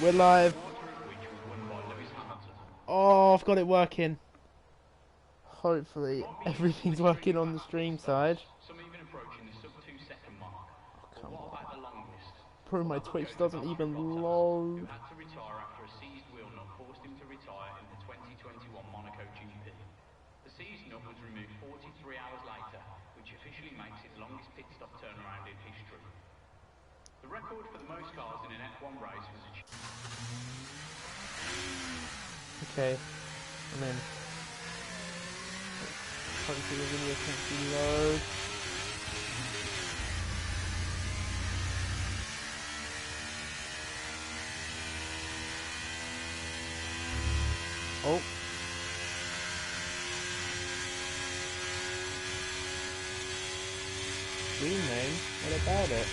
We're live. Oh, I've got it working. Hopefully everything's working on the stream side. Oh, come on. Probably my Twitch doesn't even load. The record for the most cars in an F1 race was achieved. Okay, I'm in. Hopefully the video can't load. Oh. Stream name? What about it?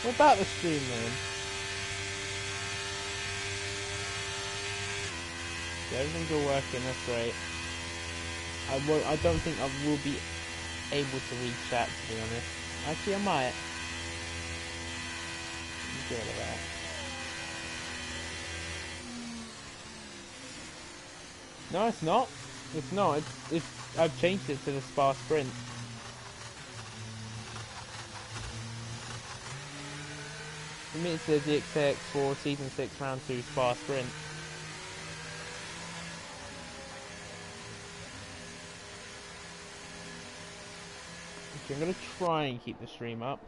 What about the stream name? Yeah, everything's all working, that's great. I don't think I will be able to read chat, to be honest. Actually, I might. Get rid of that. No, it's not. It's not. It's I've changed it to the Spa Sprint. For me, it says the EXA X4 Season 6 Round 2 Spa Sprint. Okay, I'm gonna try and keep the stream up.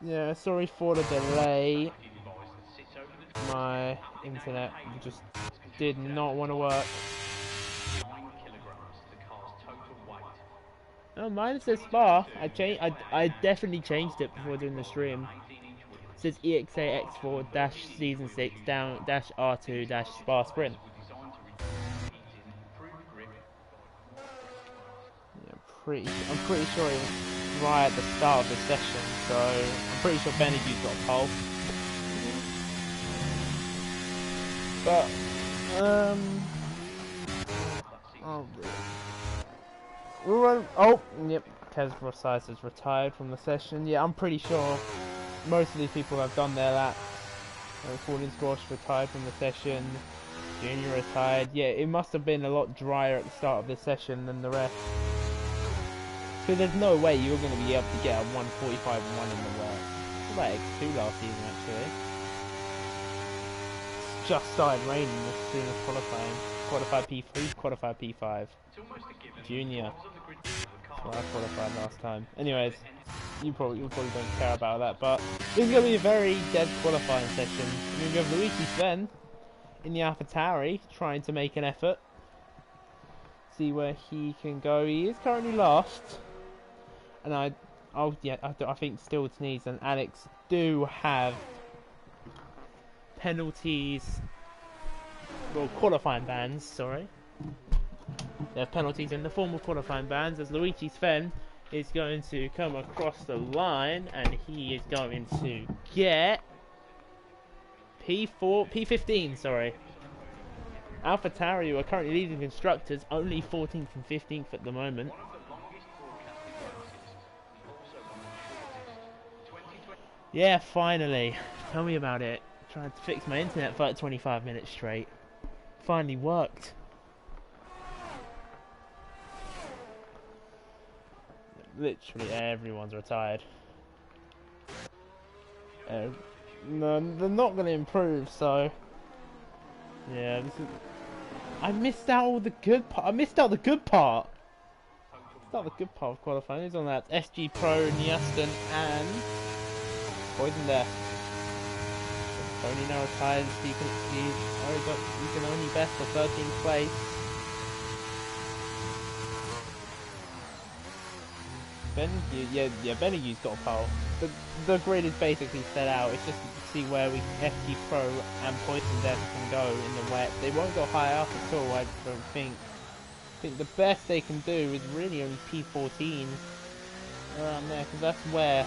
Yeah, sorry for the delay. My internet just did not want to work. Oh, mine says Spa. I definitely changed it before doing the stream. It says EXA X4 dash Season 6 down dash R2 dash Spa Sprint. Yeah, I'm pretty sure it was right at the start of the session, so I'm pretty sure Benegu's got a pole. But oh, yep, Kez Rosize has retired from the session. Yeah, I'm pretty sure most of these people have done their laps. Falling Squash retired from the session. Junior retired. Yeah, it must have been a lot drier at the start of the session than the rest. Because there's no way you're going to be able to get a 145 and 1 in the work. What about X2 last season, actually? It's just started raining as soon as qualifying. Qualified P3, qualified P5. Junior. Well, I qualified last time. Anyways, you probably don't care about that, but this is going to be a very dead qualifying session. I mean, we have Luigi Sven in the AlphaTauri trying to make an effort. See where he can go. He is currently last. And I think Stiltneys and Alex do have penalties. Well, qualifying bans, sorry. They have penalties in the form of qualifying bans, as Luigi Sven is going to come across the line and he is going to get P15, sorry. AlphaTauri, who are currently leading constructors, only 14th and 15th at the moment. Yeah, finally. Tell me about it. Tried to fix my internet for like 25 minutes straight. Finally worked. Literally everyone's retired. No, they're not going to improve, so... Yeah, this is... I missed out all the good part. I missed out the good part. Missed out the good part of qualifying. Who's on that? SG Pro, Niaston, and... Poison Death. Tony now retires. You can only best for 13th place. Benegu's got a pole. The grid is basically set out. It's just to see where FG Pro and Poison Death can go in the wet. They won't go high up at all, I don't think. I think the best they can do is really only P14 around there, because that's where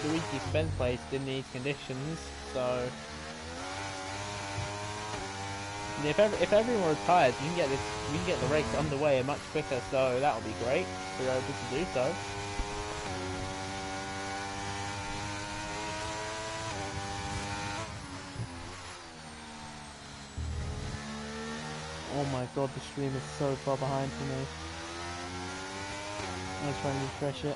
Luigi Sven placed in these conditions. So if everyone retires, we can get the race underway much quicker. So that'll be great if we're able to do so. Oh my god, the stream is so far behind for me. I'll try and refresh it.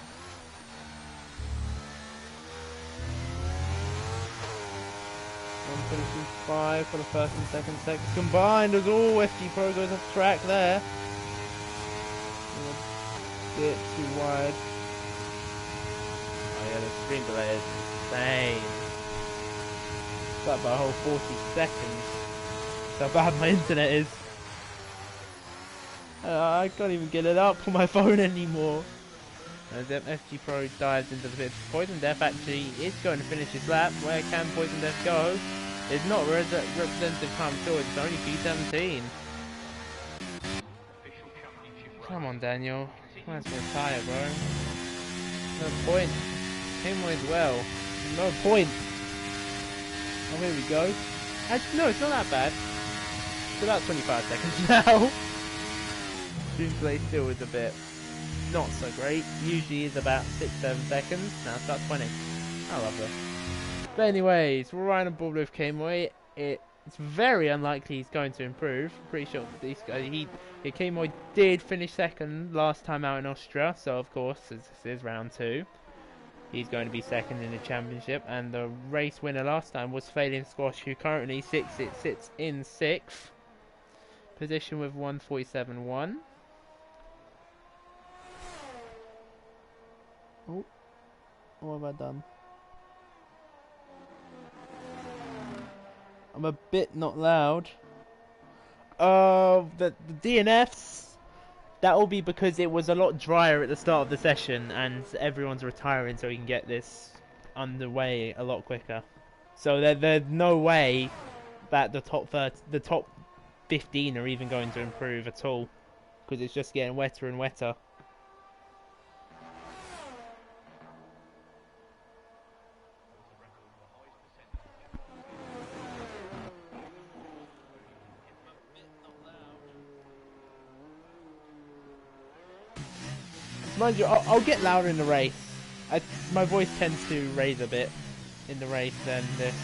One finishing 5 for the first and second sector combined as all FG Pro goes off track there. A bit too wide. Oh yeah, the stream delay is insane. It's like by a whole 40 seconds. That's how bad my internet is. I can't even get it up on my phone anymore. As FG Pro dives into the pit. Poison Death actually is going to finish his lap. Where can Poison Death go? It's not representative time at all. It's only P17. Come on, Daniel. Let's retire, bro. No point. Him as well. No point. Oh, here we go. No, it's not that bad. It's about 25 seconds now. Stream delay still is a bit not so great. Usually is about 6-7 seconds. Now it's about 20. I love that. But anyways, we're right on board with K-Moy. It's very unlikely he's going to improve. Pretty sure this guy, K-Moy did finish second last time out in Austria, so of course this is round 2. He's going to be second in the championship, and the race winner last time was Failing Squash, who currently sits in 6th position with 147.1. Oh, what have I done? I'm a bit not loud. The DNFs, that will be because it was a lot drier at the start of the session and everyone's retiring so we can get this underway a lot quicker. So there's no way that the top 15 are even going to improve at all because it's just getting wetter and wetter. Mind you, I'll get louder in the race. My voice tends to raise a bit in the race than this.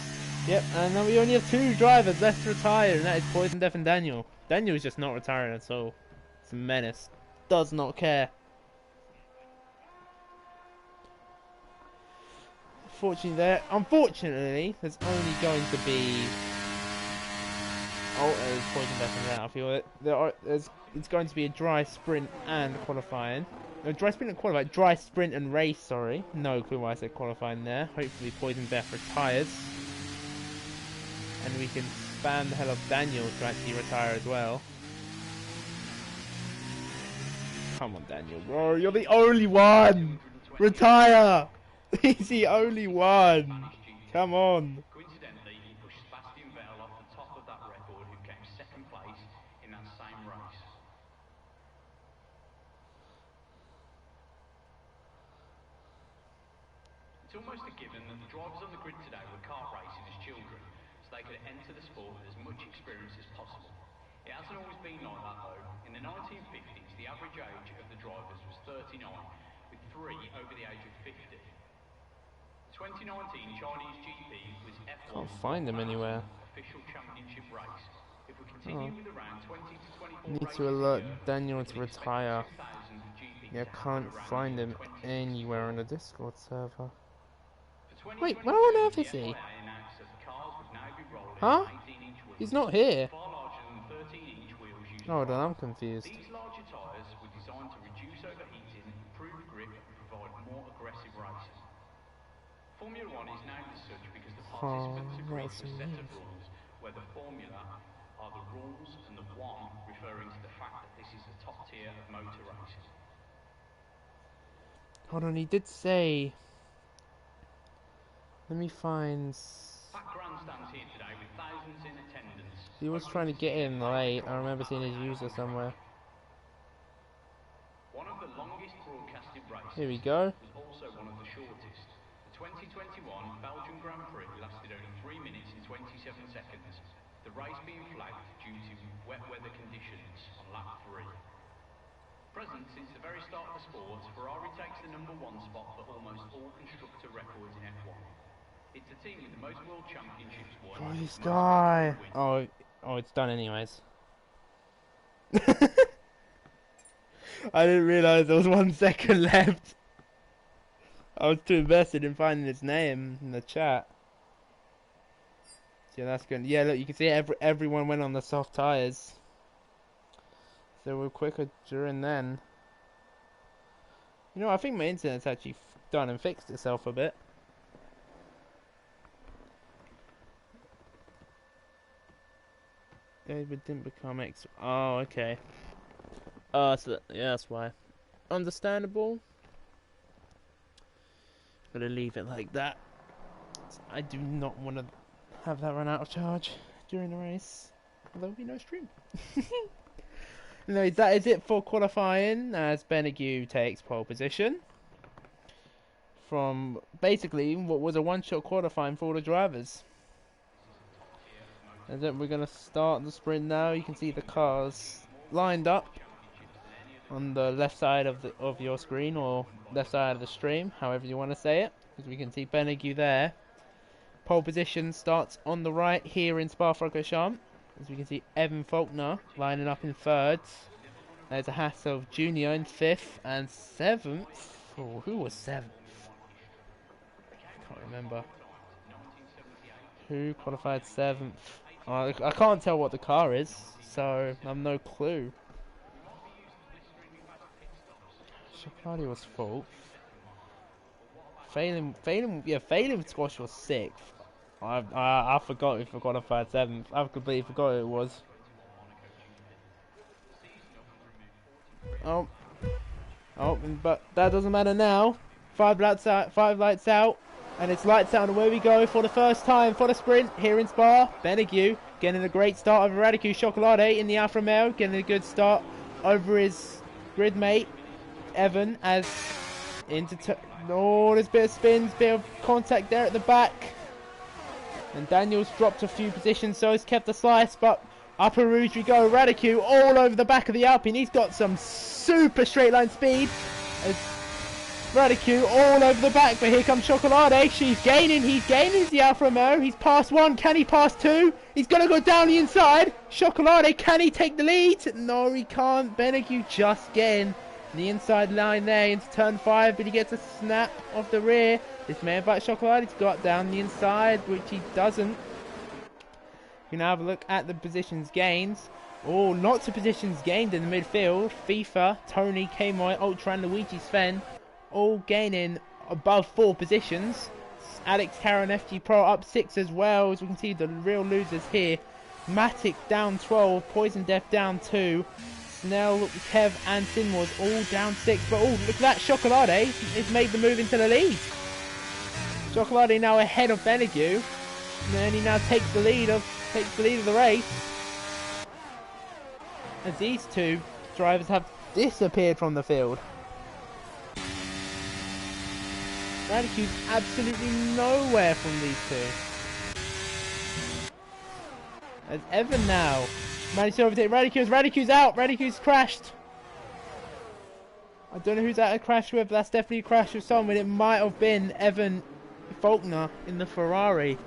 Yep, and then we only have 2 drivers left to retire, and that is Poison Death and Daniel. Daniel's just not retiring at all. It's a menace. Does not care. Unfortunately, there's only going to be... Oh, there's Poison Death and that. I feel it. It's going to be a dry sprint and qualifying. No, dry sprint and qualifying. Dry sprint and race, sorry. No clue why I said qualifying there. Hopefully Poison Death retires. And we can spam the hell of Daniel to actually retire as well. Come on, Daniel, bro. You're the only one! Retire! He's the only one! Come on! It's almost a given that the drivers on the grid today were kart racing as children, so they could enter the sport with as much experience as possible. It hasn't always been like that though. In the 1950s, the average age of the drivers was 39, with 3 over the age of 50. The 2019 Chinese GP was F1 Can't find him anywhere. official championship race. If we continue with around 20 to 24 Need races to alert a year, Daniel to retire. Yeah, can't find him 20 anywhere on the Discord server. For Wait, where on earth is he? Huh? He's not here. Hold on, I'm confused. These larger tyres were designed to reduce overheating, improve grip and provide more aggressive racing. Formula 1 is named as such because the participants agreed to a set of rules where the formula are the rules and the 1 referring to the fact that this is the top tier of motor racing. Hold on, he did say... Let me find... Grandstands here today with thousands in attendance. He was trying to get in late. I remember seeing his user somewhere. One of the longest broadcasted races. Here we go. Was also one of the shortest. The 2021 Belgium Grand Prix lasted only 3 minutes and 27 seconds. The race being flagged due to wet weather conditions on lap 3. Present since the very start of the sport, Ferrari takes the #1 spot for almost all constructor records in F1. It's a team with the most world championships won. Oh, this guy! Oh, it's done anyways. I didn't realise there was 1 second left. I was too invested in finding his name in the chat. Yeah, that's good. Yeah, look, you can see everyone went on the soft tyres. So we're quicker during then. You know, I think my internet's actually done and fixed itself a bit. David didn't become X. Oh, okay. So yeah, that's why. Understandable. Gonna leave it like that. I do not want to have that run out of charge during the race. There'll be no stream. Anyways, that is it for qualifying as Benegu takes pole position from basically what was a one-shot qualifying for all the drivers. And then we're going to start the sprint now. You can see the cars lined up on the left side of your screen, or left side of the stream, however you want to say it. As we can see Benegu there. Pole position starts on the right here in Spa-Francorchamps. As we can see Evan Faulkner lining up in 3rd. There's a Hasselhoff Jr. in 5th and 7th. Oh, who was 7th? I can't remember. Who qualified 7th? I can't tell what the car is, so I have no clue. Shapadi was 4th. Phelan Squash was 6th. I forgot if I qualified 7th. I've completely forgot who it was. Oh, but that doesn't matter now. 5 lights out, and it's lights out, and away we go for the first time for the sprint here in Spa. Benegu getting a great start over Radicu Chocolate in the Alfa Romeo, getting a good start over his grid mate Evan as into there's a bit of spins, bit of contact there at the back, and Daniel's dropped a few positions, so he's kept the slice, but up in Rouge we go. Radicu all over the back of the Alpine. He's got some super straight line speed. As Radicu all over the back, but here comes Chocolate. He's gaining the Alfa Romeo. He's past 1. Can he pass 2? He's going to go down the inside. Chocolate, can he take the lead? No, he can't. Benegu just getting the inside line there into turn 5, but he gets a snap off the rear. This may invite Chocolate to go up down the inside, which he doesn't. You can have a look at the positions gains. Oh, lots of positions gained in the midfield. FIFA, Tony, K-Moy, Ultra and Luigi Sven all gaining above 4 positions. Alex Karen FG Pro up 6 as well. As we can see the real losers here. Matic down 12, Poison Death down 2. Snell, Kev and Sinwars all down 6. But oh, look at that, Chocolate has made the move into the lead. Chocolate now ahead of Benegu. And then he now takes the lead of the race, as these two drivers have disappeared from the field. Radicu's absolutely nowhere from these two. As Evan now managed to overtake Radicu's out. Radicu's crashed. I don't know who's that a crash with, but that's definitely a crash with someone. It might have been Evan Faulkner in the Ferrari.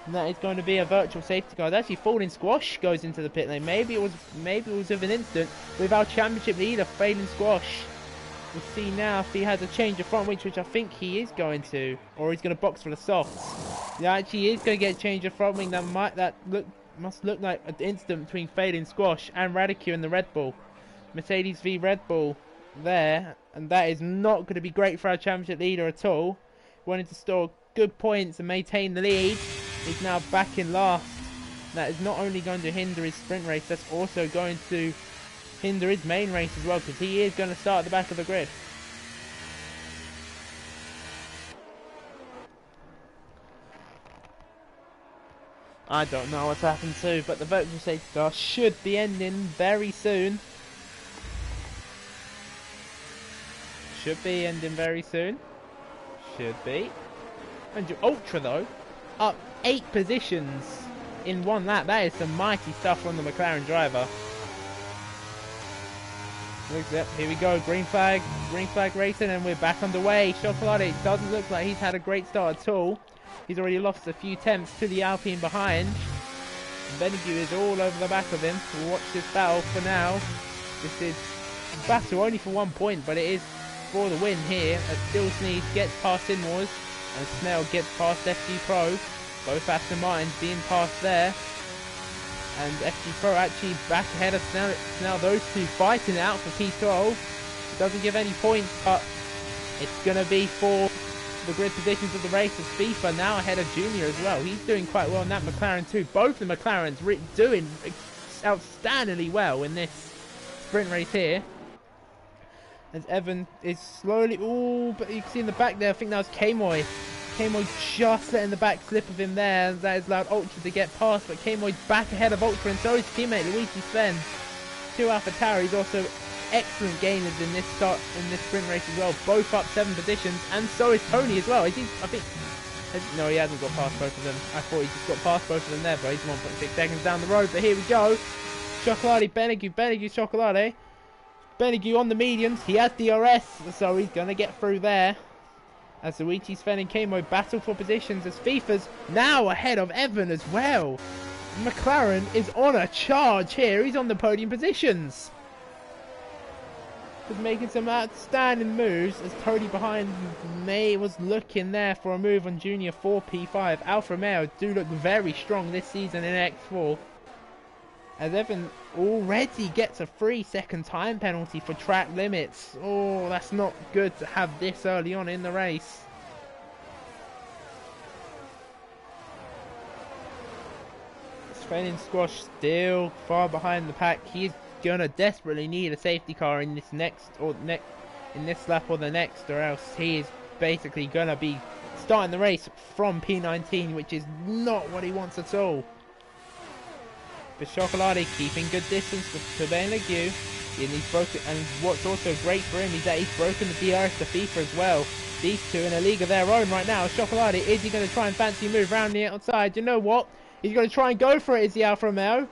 And that is going to be a virtual safety car. Actually, Falling Squash goes into the pit lane. Maybe it was of an instant with our championship leader, Falling Squash. We'll see now if he has a change of front wings, which I think he is going to, or he's going to box for the softs. Yeah, actually, he is going to get a change of front wing. Must look like an instant between Falling Squash and Radicu in the Red Bull. Mercedes v Red Bull there, and that is not going to be great for our championship leader at all. Wanted to store good points and maintain the lead. He's now back in last. That is not only going to hinder his sprint race, that's also going to hinder his main race as well, because he is going to start at the back of the grid. I don't know what's happened to, but the virtual safety car should be ending very soon. Should be ending very soon. Should be. And your Ultra though, up 8 positions in 1 lap. That is some mighty stuff from the McLaren driver. Here we go, green flag racing, and we're back underway. Chocolate, it doesn't look like he's had a great start at all. He's already lost a few tenths to the Alpine behind. Benegu is all over the back of him. We'll watch this battle for now. This is a battle only for 1 point, but it is for the win here. As Still Sneeze gets past Sinwars and Snell gets past FG Pro. Both Aston Martins being passed there. And FG Pro actually back ahead of Snell. Now those two fighting it out for P12. It doesn't give any points, but it's going to be for the grid positions of the race as FIFA now ahead of Junior as well. He's doing quite well in that McLaren too. Both the McLarens doing outstandingly well in this sprint race here. As Evan is slowly... Oh, but you can see in the back there, I think that was K-Moy. K-Moy just letting the back slip of him there. That has allowed Ultra to get past, but K-Moy's back ahead of Ultra, and so is his teammate Luigi Sven. 2 AlphaTauri's also excellent gainers in this sprint race as well. Both up 7 positions, and so is Tony as well. I think no, he hasn't got past both of them. I thought he just got past both of them there, but he's 1.6 seconds down the road. But here we go. Chocolate, Benegu, Chocolate. Benegu on the mediums. He has DRS, so he's gonna get through there. As Luigi, Sven and K-Mo battle for positions, as FIFA's now ahead of Evan as well. McLaren is on a charge here. He's on the podium positions. Was making some outstanding moves as Tony behind May was looking there for a move on Junior 4P5. Alfa Romeo do look very strong this season in X4. As Evan already gets a 3-second time penalty for track limits. Oh, that's not good to have this early on in the race. Sven Squash still far behind the pack. He's gonna desperately need a safety car in this in this lap or the next, or else he is basically gonna be starting the race from P19, which is not what he wants at all. But Chocolate keeping good distance to Benegu, and he's broken. And what's also great for him is that he's broken the DRS to FIFA as well. These two in a league of their own right now. Chocolate, is he going to try and fancy move round the outside? You know what? He's going to try and go for it. Is the Alfa Romeo?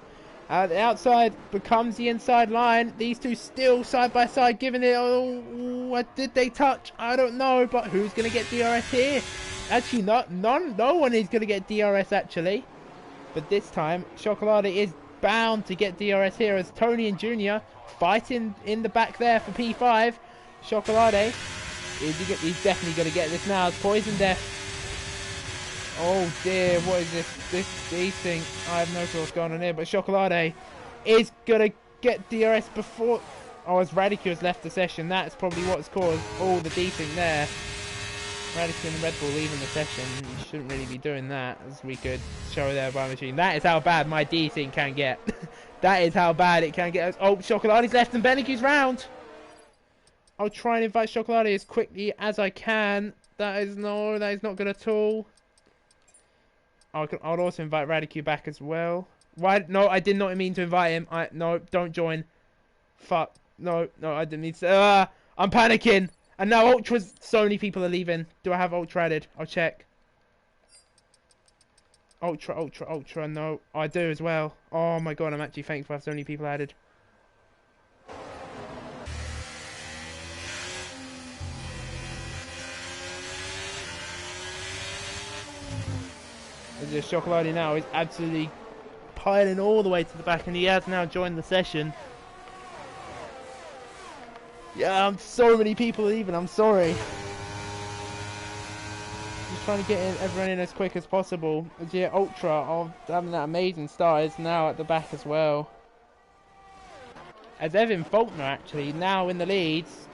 The outside becomes the inside line. These two still side by side, giving it. Oh, what did they touch? I don't know. But who's going to get DRS here? Actually, no one is going to get DRS actually. But this time, Chocolate is bound to get DRS here as Tony and Junior fighting in the back there for P5. Chocolate, he's definitely going to get this now. It's Poison Death. Oh dear, what is this? These things, I have no clue what's going on here. But Chocolate is going to get DRS before... Oh, as Radicu has left the session, that's probably what's caused all the desync there. Radicu and Red Bull leaving the session. You shouldn't really be doing that, as we could show there by machine. That is how bad my desync can get. That is how bad it can get. Oh, Chocolate's left and Benegu's round. I'll try and invite Chocolate as quickly as I can. That is not good at all. I'll also invite Radicu back as well. Why? No, I did not mean to invite him. No, don't join. Fuck. No, I didn't need to. I'm panicking. And now Ultra's, so many people are leaving. Do I have Ultra added? I'll check. Ultra, no. I do as well. Oh my god, I'm actually thankful I have so many people added. As Chocolate now is absolutely piling all the way to the back, and he has now joined the session. Yeah, so many people leaving, I'm sorry. Just trying to get everyone in as quick as possible. As yeah, Ultra, having that amazing start, is now at the back as well. As Evan Faulkner actually now in the leads,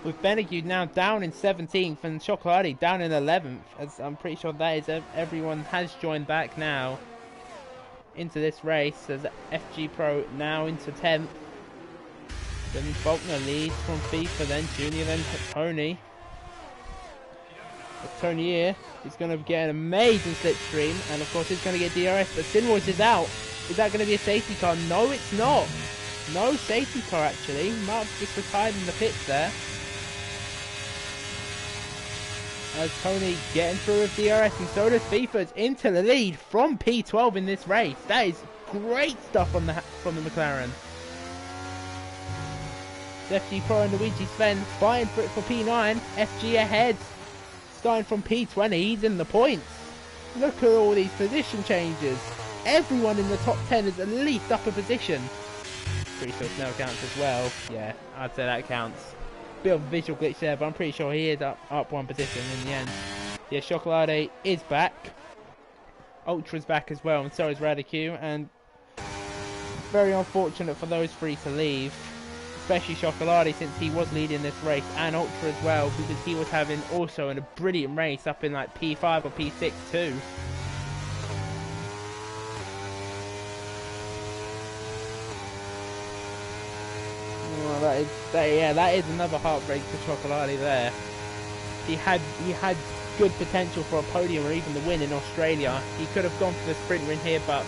with Benegu now down in 17th and Chocolate down in 11th. As I'm pretty sure that is everyone has joined back now into this race. As FG Pro now into 10th. Then Faulkner leads from FIFA, then Junior, then Tony. But Tony here is going to get an amazing slipstream, and of course he's going to get DRS, but Sinwars is out. Is that going to be a safety car? No, it's not. No safety car actually. Might have just retired in the pits there. As Tony getting through with DRS, and so does FIFA's into the lead from P12 in this race. That is great stuff from the McLaren. FG Pro and Luigi Sven fighting for it for P9. FG ahead. Starting from P20, he's in the points. Look at all these position changes. everyone in the top 10 is at least up a position. Pretty sure Snell counts as well. Yeah, I'd say that counts. Bit of a visual glitch there, but I'm pretty sure he is up one position in the end. Yeah, Chocolade is back. Ultra's back as well, and so is Radicu, and very unfortunate for those three to leave, especially Chocolade, since he was leading this race, and Ultra as well, because he was having also a brilliant race up in like P5 or P6 too. Well, that is another heartbreak for Chocolade there. He had good potential for a podium or even the win in Australia. He could have gone for the sprint win here, but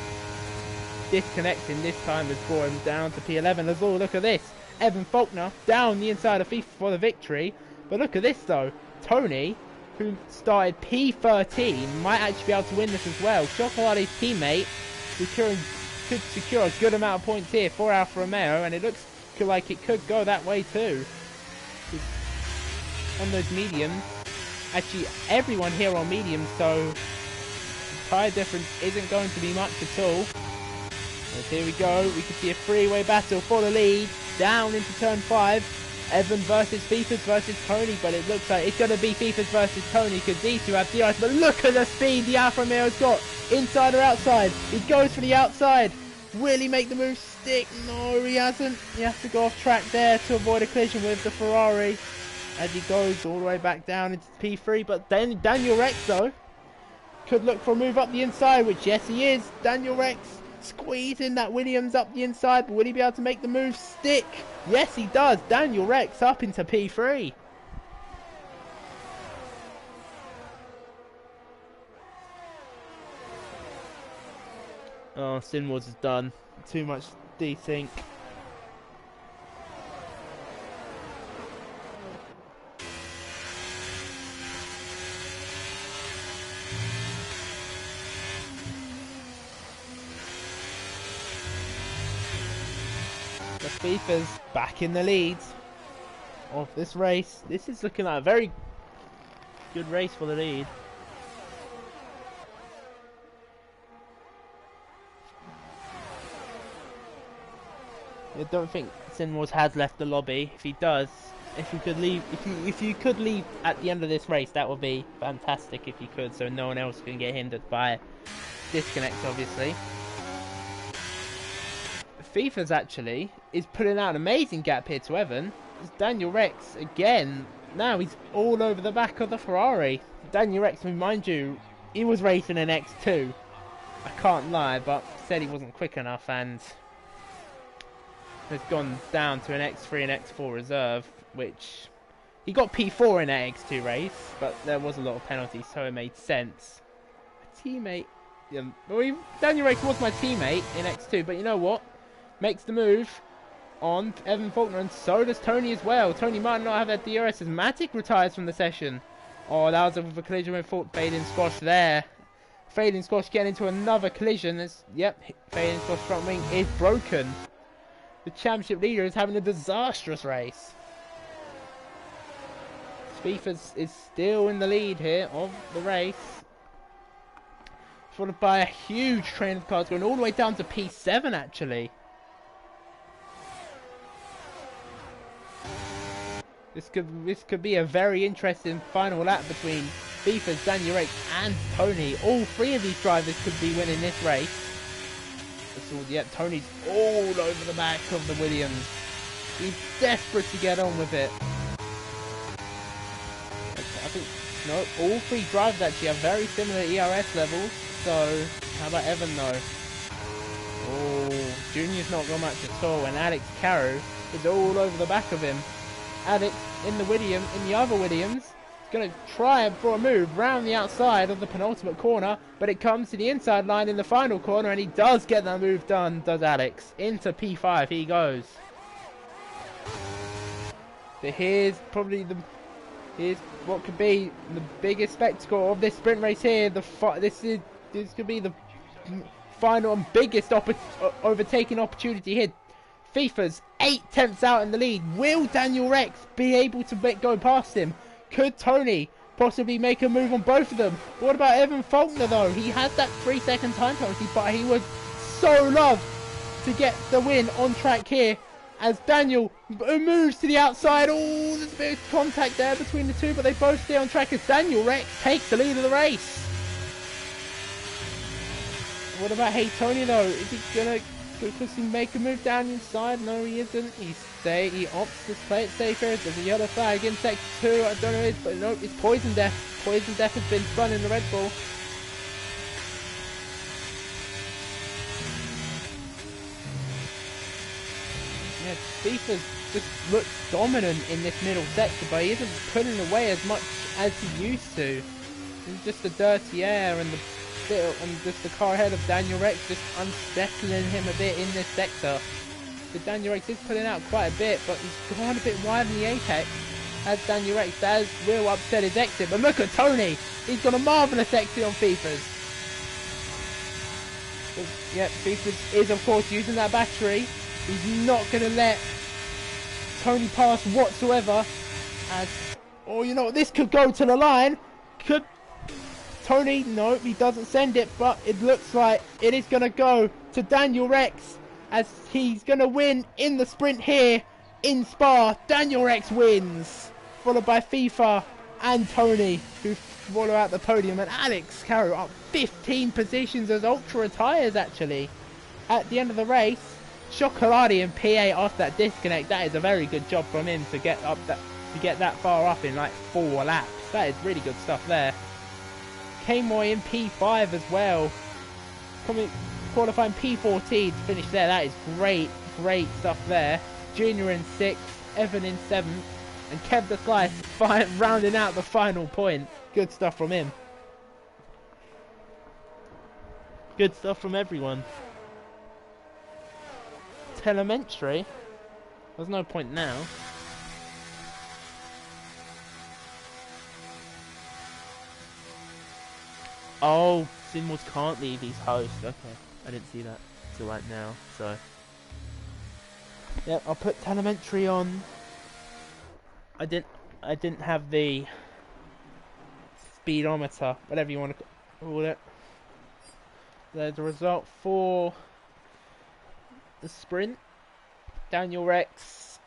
disconnecting this time has brought him down to P11 as well. Look at this. Evan Faulkner down the inside of FIFA for the victory. But look at this though. Tony, who started P13, might actually be able to win this as well. Chocolade's teammate could secure a good amount of points here for Alfa Romeo, and it looks like it could go that way too. On those mediums. Actually, everyone here on mediums, so the tyre difference isn't going to be much at all. But here we go. We can see a three-way battle for the lead. Down into turn 5. Evan versus Fifas versus Tony, but it looks like it's going to be Fifas versus Tony because these two have DRS. But look at the speed the Alfa Romeo's got. Inside or outside? He goes for the outside. Will he make the move stick? No, he hasn't. He has to go off track there to avoid a collision with the Ferrari as he goes all the way back down into P3. But then Daniel Rex, though, could look for a move up the inside, which, yes, he is. Daniel Rex squeezing that Williams up the inside, but will he be able to make the move stick? Yes, he does. Daniel Rex up into P3. Oh, Sinwars is done. Too much desync. The FIFA's back in the lead of this race. This is looking like a very good race for the lead. I don't think Sinwars has left the lobby. If he does, if you could leave at the end of this race, that would be fantastic if you could, so no one else can get hindered by disconnects, obviously. FIFA's actually is putting out an amazing gap here to Evan. It's Daniel Rex again. Now he's all over the back of the Ferrari. Daniel Rex, mind you, he was racing an X2. I can't lie, but said he wasn't quick enough and has gone down to an X3 and X4 reserve, which he got P4 in that X2 race, but there was a lot of penalties, so it made sense. A teammate, yeah, well, Daniel Rex was my teammate in X2, but you know what? Makes the move on Evan Faulkner, and so does Tony as well. Tony might not have that DRS as Matic retires from the session. Oh, that was a collision with Fading Squash there. Fading Squash getting into another collision. Yep, Fading Squash front wing is broken. The championship leader is having a disastrous race. Spiethers is still in the lead here of the race, followed by a huge train of cars going all the way down to P7 actually. This could be a very interesting final lap between FIFA's Daniel Rex and Tony. All three of these drivers could be winning this race. Yep, Tony's all over the back of the Williams. He's desperate to get on with it. I think all three drivers actually have very similar ERS levels. So how about Evan though? Oh, Junior's not got much at all, and Alex Caro is all over the back of him. Alex in the other Williams, is going to try for a move round the outside of the penultimate corner, but it comes to the inside line in the final corner, and he does get that move done, does Alex. Into P5 he goes. But here's what could be the biggest spectacle of this sprint race here. This could be the final and biggest overtaking opportunity here. FIFA's 8/10 out in the lead. Will Daniel Rex be able to go past him? Could Tony possibly make a move on both of them. What about Evan Faulkner though? He has that 3-second time penalty, but he was so loved to get the win on track here as Daniel moves to the outside. Oh, there's a bit of contact there between the two, but they both stay on track as Daniel Rex takes the lead of the race. What about Hey Tony though? Is he gonna make a move down inside? No, he isn't. He opts to play it safer. There's a yellow flag in sector 2. I don't know what it is, but no, it's Poison Death. Poison Death has been spun in the Red Bull. Yeah, FIFA's just looks dominant in this middle sector, but he isn't putting away as much as he used to. It's just the dirty air and just the car ahead of Daniel Rex just unsettling him a bit in this sector. So Daniel Rex is pulling out quite a bit, but he's gone a bit wide in the apex as Daniel Rex will upset his exit. But look at Tony, he's got a marvellous exit on FIFA's. Yep, FIFA's is of course using that battery. He's not going to let Tony pass whatsoever. As, oh, you know what, this could go to the line. Could Tony? No, he doesn't send it, but it looks like it is going to go to Daniel Rex as he's going to win in the sprint here in Spa. Daniel Rex wins, followed by FIFA and Tony, who follow out the podium, and Alex Carroll up 15 positions as Ultra retires actually. At the end of the race, Chocolati and PA after that disconnect, that is a very good job from him to get that far up in like 4 laps. That is really good stuff there. K-Moy in P5 as well. Qualifying P14 to finish there. That is great stuff there. Junior in 6th, Evan in 7th, and Kev the Slice rounding out the final point. Good stuff from him. Good stuff from everyone. Telemetry? There's no point now. Oh, Sinwars can't leave these hosts. Okay, I didn't see that till right now, so. Yep, I'll put telemetry on. I didn't have the speedometer, whatever you want to call it. There's the result for the sprint. Daniel Rex,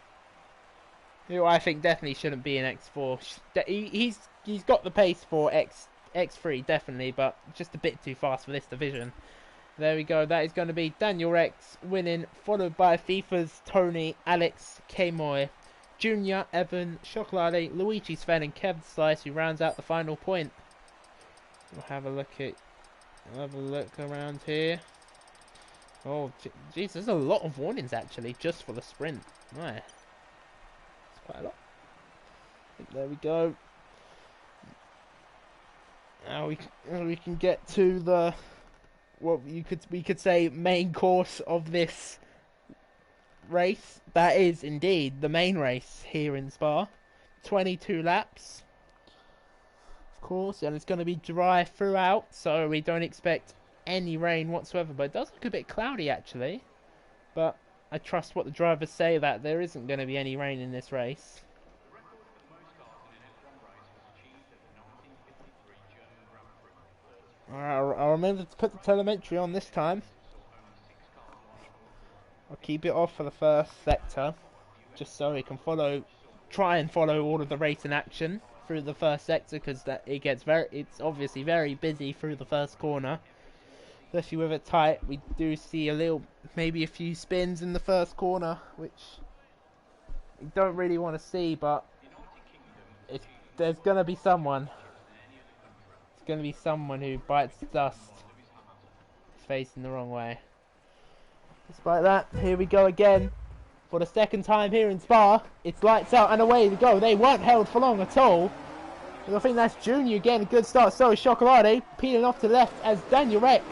who I think definitely shouldn't be in X4. He's got the pace for X3 definitely, but just a bit too fast for this division. There we go. That is going to be Daniel Rex winning, followed by FIFA's Tony, Alex, K-Moy, Junior, Evan, Chocolate, Luigi, Sven, and Kev Slice, who rounds out the final point. We'll have a look around here. Oh, jeez, there's a lot of warnings actually, just for the sprint. Right. It's quite a lot. There we go. Now we can get to the we could say main course of this race. That is indeed the main race here in Spa. 22 laps, of course, and it's going to be dry throughout, so we don't expect any rain whatsoever. But it does look a bit cloudy actually. But I trust what the drivers say, that there isn't going to be any rain in this race. I'll remember to put the telemetry on this time. I'll keep it off for the first sector, just so we can try and follow all of the race in action through the first sector, because it's obviously very busy through the first corner, especially with it tight. We do see maybe a few spins in the first corner, which we don't really want to see, but there's gonna be someone. Going to be someone who bites dust facing the wrong way. Despite that, here we go again for the second time here in Spa. It's lights out and away we go. They weren't held for long at all. And I think that's Junior getting a good start. So is Chocolate peeling off to the left as Daniel Rex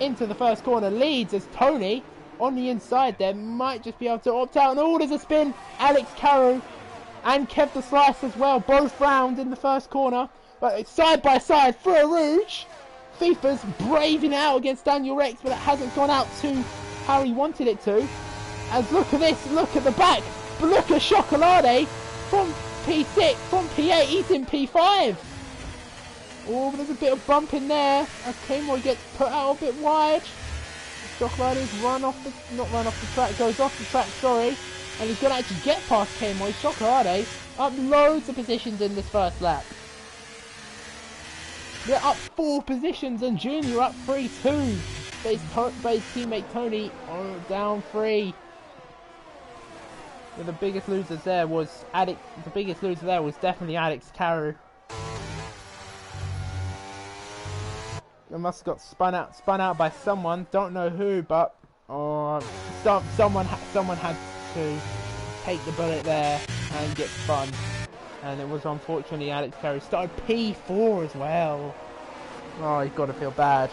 into the first corner leads, as Tony on the inside there might just be able to opt out. And oh, there's a spin. Alex Carew and Kev the Slice as well, both round in the first corner. But it's side by side for a Rouge. FIFA's braving out against Daniel Rex, but it hasn't gone out to how he wanted it to. As look at this, look at the back. But look at Chocolate from P6, from P8, he's in P5. Oh, but there's a bit of bump in there. Okay, Moy gets put out a bit wide. Chocolate's not run off the track, goes off the track, sorry. And he's going to actually get past K-Moy. Chocolate up loads of positions in this first lap. They're up 4 positions and Junior up 3 too. But his teammate Tony down 3. But the biggest loser there was definitely Alex Carew. It must have got spun out by someone. Don't know who, but someone had to take the bullet there and get spun. And it was unfortunately Alex Carew. Started P4 as well. Oh, you've got to feel bad.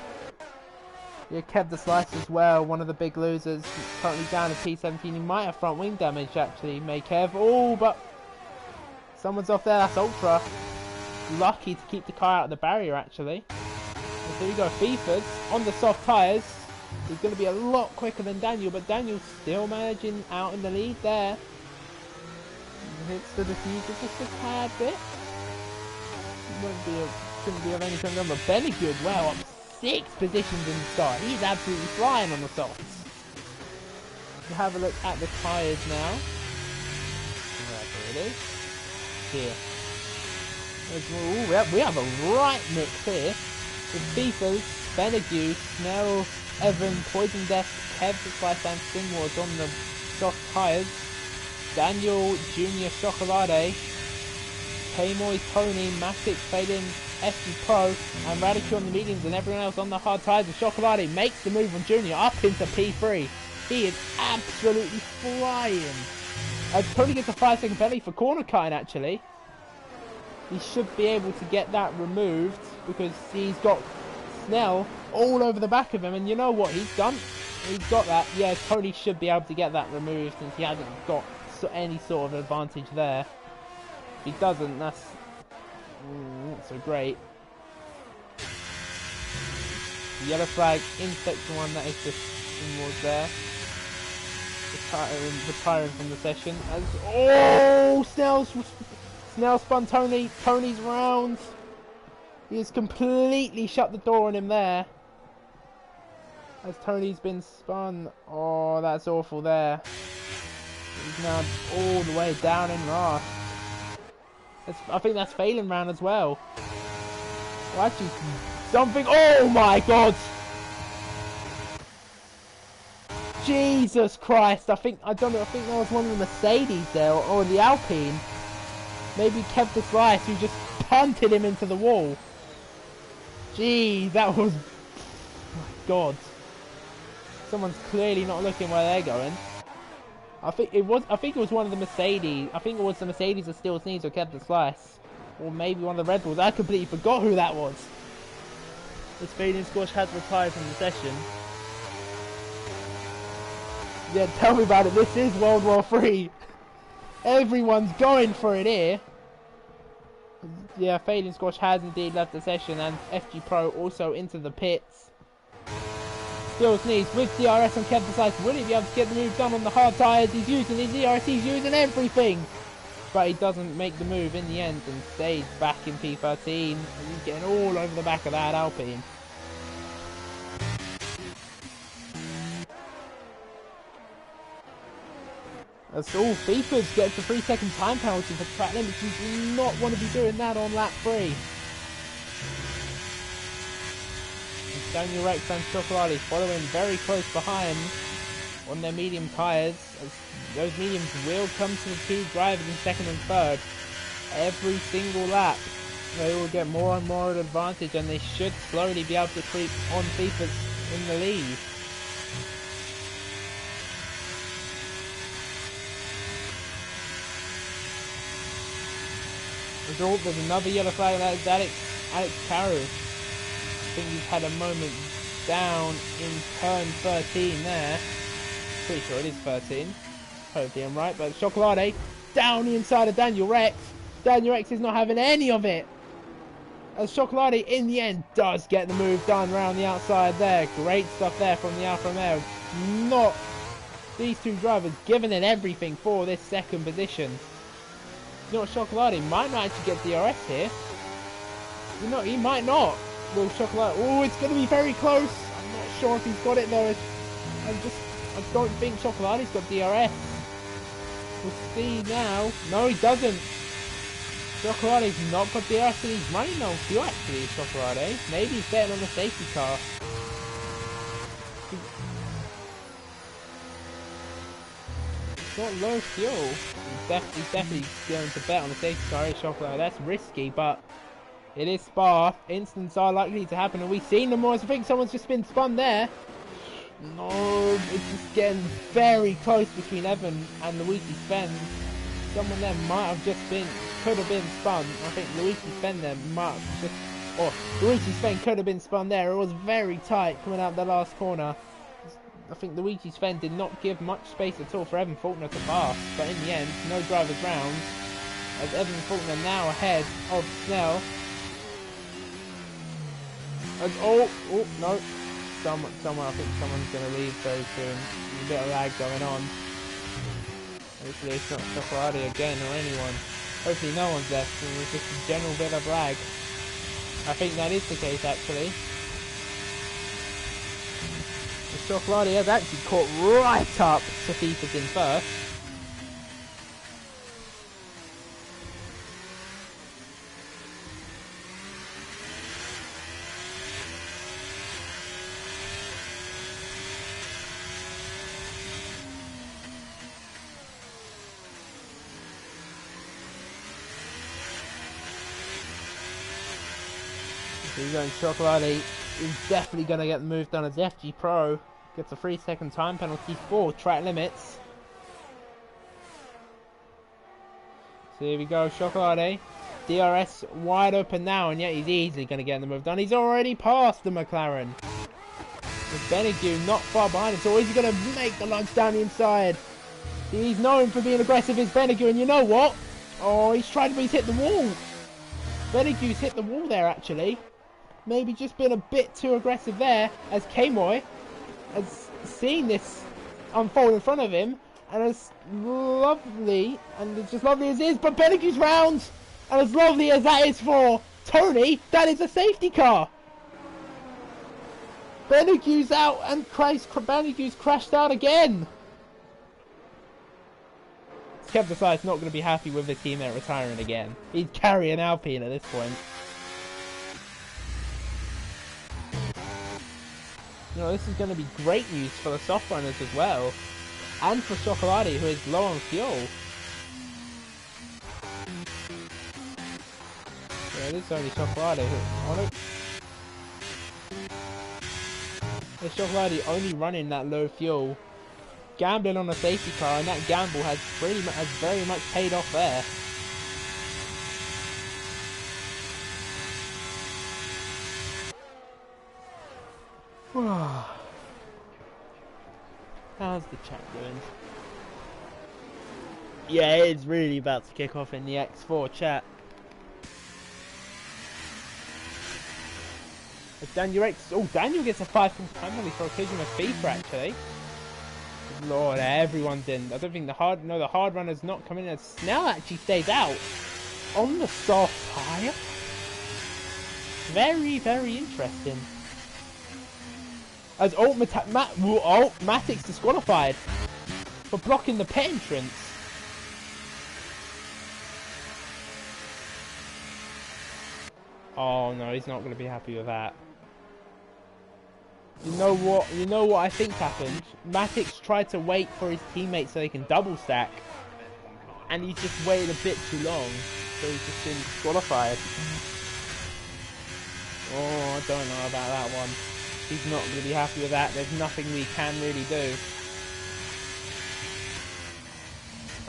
Yeah, Kev the Slice as well, one of the big losers. Currently down to P17. He might have front wing damage actually, may Kev. Oh, but someone's off there. That's Ultra. Lucky to keep the car out of the barrier actually. And so we go FIFA's on the soft tyres. He's going to be a lot quicker than Daniel, but Daniel's still managing out in the lead there. Hits the diffuser just a tad bit. Shouldn't be of any concern, but Bennigue as well, up 6 positions in the start. He's absolutely flying on the softs. We'll have a look at the tyres now. There it is. Here. Ooh, we have a right mix here. With FIFA's, Bennigue, Snell, Evan, Poison Death, Kev the Slice and Stingwards on the soft tyres. Daniel, Junior, Chocolate, K-Moy, Tony, Matic, Faden, FD Pro, and Radicule on the mediums, and everyone else on the hard tyres. And Chocolate makes the move on Junior up into P3. He is absolutely flying. Tony gets a 5-second penalty for corner cutting actually. He should be able to get that removed because he's got Snell all over the back of him, and you know what he's done? He's got that. Yeah, Tony should be able to get that removed since he hasn't got any sort of advantage there. If he doesn't, that's not so great. Yellow flag in section 1, that is just towards there. Retiring from the session. Snell spun Tony's round. He has completely shut the door on him there. As Tony's been spun. Oh, that's awful there. He's now all the way down in last. I think that's failing round as well. Well, actually, something. Oh my god! Jesus Christ! I think that was one of the Mercedes there, or the Alpine. Maybe Kev the Slice, who just punted him into the wall. Gee, that was. Oh my god! Someone's clearly not looking where they're going. I think it was one of the Mercedes. I think it was the Mercedes that still needs or Kev the Slice, or maybe one of the Red Bulls. I completely forgot who that was. This Fading Squash has retired from the session. Yeah, tell me about it. This is World War III. Everyone's going for it here. Yeah, Fading Squash has indeed left the session, and FG Pro also into the pits. Still needs with DRS on Kev the Slice. Will he be able to get the move done on the hard tyres? He's using his DRS, he's using everything. But he doesn't make the move in the end and stays back in P13. And he's getting all over the back of that Alpine. That's all. FIFA's gets a 3-second time penalty for track limits. You do not want to be doing that on lap 3. Daniel Rex and Chocolate following very close behind on their medium tyres, as those mediums will come to the 2 drivers in 2nd and 3rd. Every single lap they will get more and more advantage, and they should slowly be able to creep on FIFA's in the lead. There's another yellow flag. That's Alex Carew. I think he's had a moment down in turn 13 there. Pretty sure it is 13. Hopefully I'm right, but Chocolate down the inside of Daniel Rex. Daniel Rex is not having any of it. As Chocolate in the end does get the move done around the outside there. Great stuff there from the Alfa Romeo. Not these 2 drivers giving it everything for this 2nd position. You know what, Chocolate might not actually get DRS here. You know, he might not. Will Chocolate. Oh, it's going to be very close. I'm not sure if he's got it though. I don't think Chocolate's got DRS. We'll see now. No, he doesn't. Chocolate's not got DRS and he's running on fuel actually, Chocolate. Maybe he's betting on the safety car. He's got low fuel. He's definitely going to bet on the safety car. Chocolate. That's risky, but it is Spa. Incidents are likely to happen, and we've seen them more. I think someone's just been spun there. No, it's just getting very close between Evan and Luigi Sven. Someone there might have just could have been spun. I think Luigi Sven there might have just, or Luigi Sven could have been spun there. It was very tight coming out the last corner. I think Luigi Sven did not give much space at all for Evan Faulkner to pass, but in the end, no drivers round, as Evan Faulkner now ahead of Snell. As, oh no. Someone, I think someone's going to leave very soon. There's a bit of lag going on. Hopefully it's not Chocolate again or anyone. Hopefully no one's left and there's just a general bit of lag. I think that is the case actually. The Chocolate has actually caught right up to Fifa's in first. He's going Chocolate. He's definitely going to get the move done as FG Pro. Gets a 3-second time penalty for track limits. So here we go, Chocolate. DRS wide open now, and yet he's easily going to get the move done. He's already passed the McLaren. With Benegu not far behind him, so is he going to make the lunge down the inside? He's known for being aggressive, is Benegu, and you know what? Oh, he's tried, but he's hit the wall. Benegu's hit the wall there, actually. Maybe just been a bit too aggressive there, as K-Moy has seen this unfold in front of him, and as lovely, and just lovely as it is, but Benegu's round, and as lovely as that is for Tony, that is a safety car. Benegu's out, and Benegu's crashed out again. Kev decides not going to be happy with his teammate retiring again. He's carrying Alpine at this point. You know, this is going to be great news for the soft runners as well. And for Chocolate, who is low on fuel. Yeah, it is only Chocolate who... Oh no. It's Chocolate only running that low fuel. Gambling on a safety car, and that gamble has very much paid off there. How's the chat doing? Yeah, it's really about to kick off in the X4 chat. Daniel gets a 5-point penalty for a collision with FIFA actually. Lord, everyone's in. I don't think the hard runner's not coming in. Snell actually stays out on the soft tyre. Very, very interesting. As Matic's disqualified for blocking the pit entrance. Oh no, he's not going to be happy with that. You know what I think happened? Matic's tried to wait for his teammates so they can double stack, and he just waited a bit too long, so he's just been disqualified. Oh, I don't know about that one. He's not going to be happy with that. There's nothing we can really do.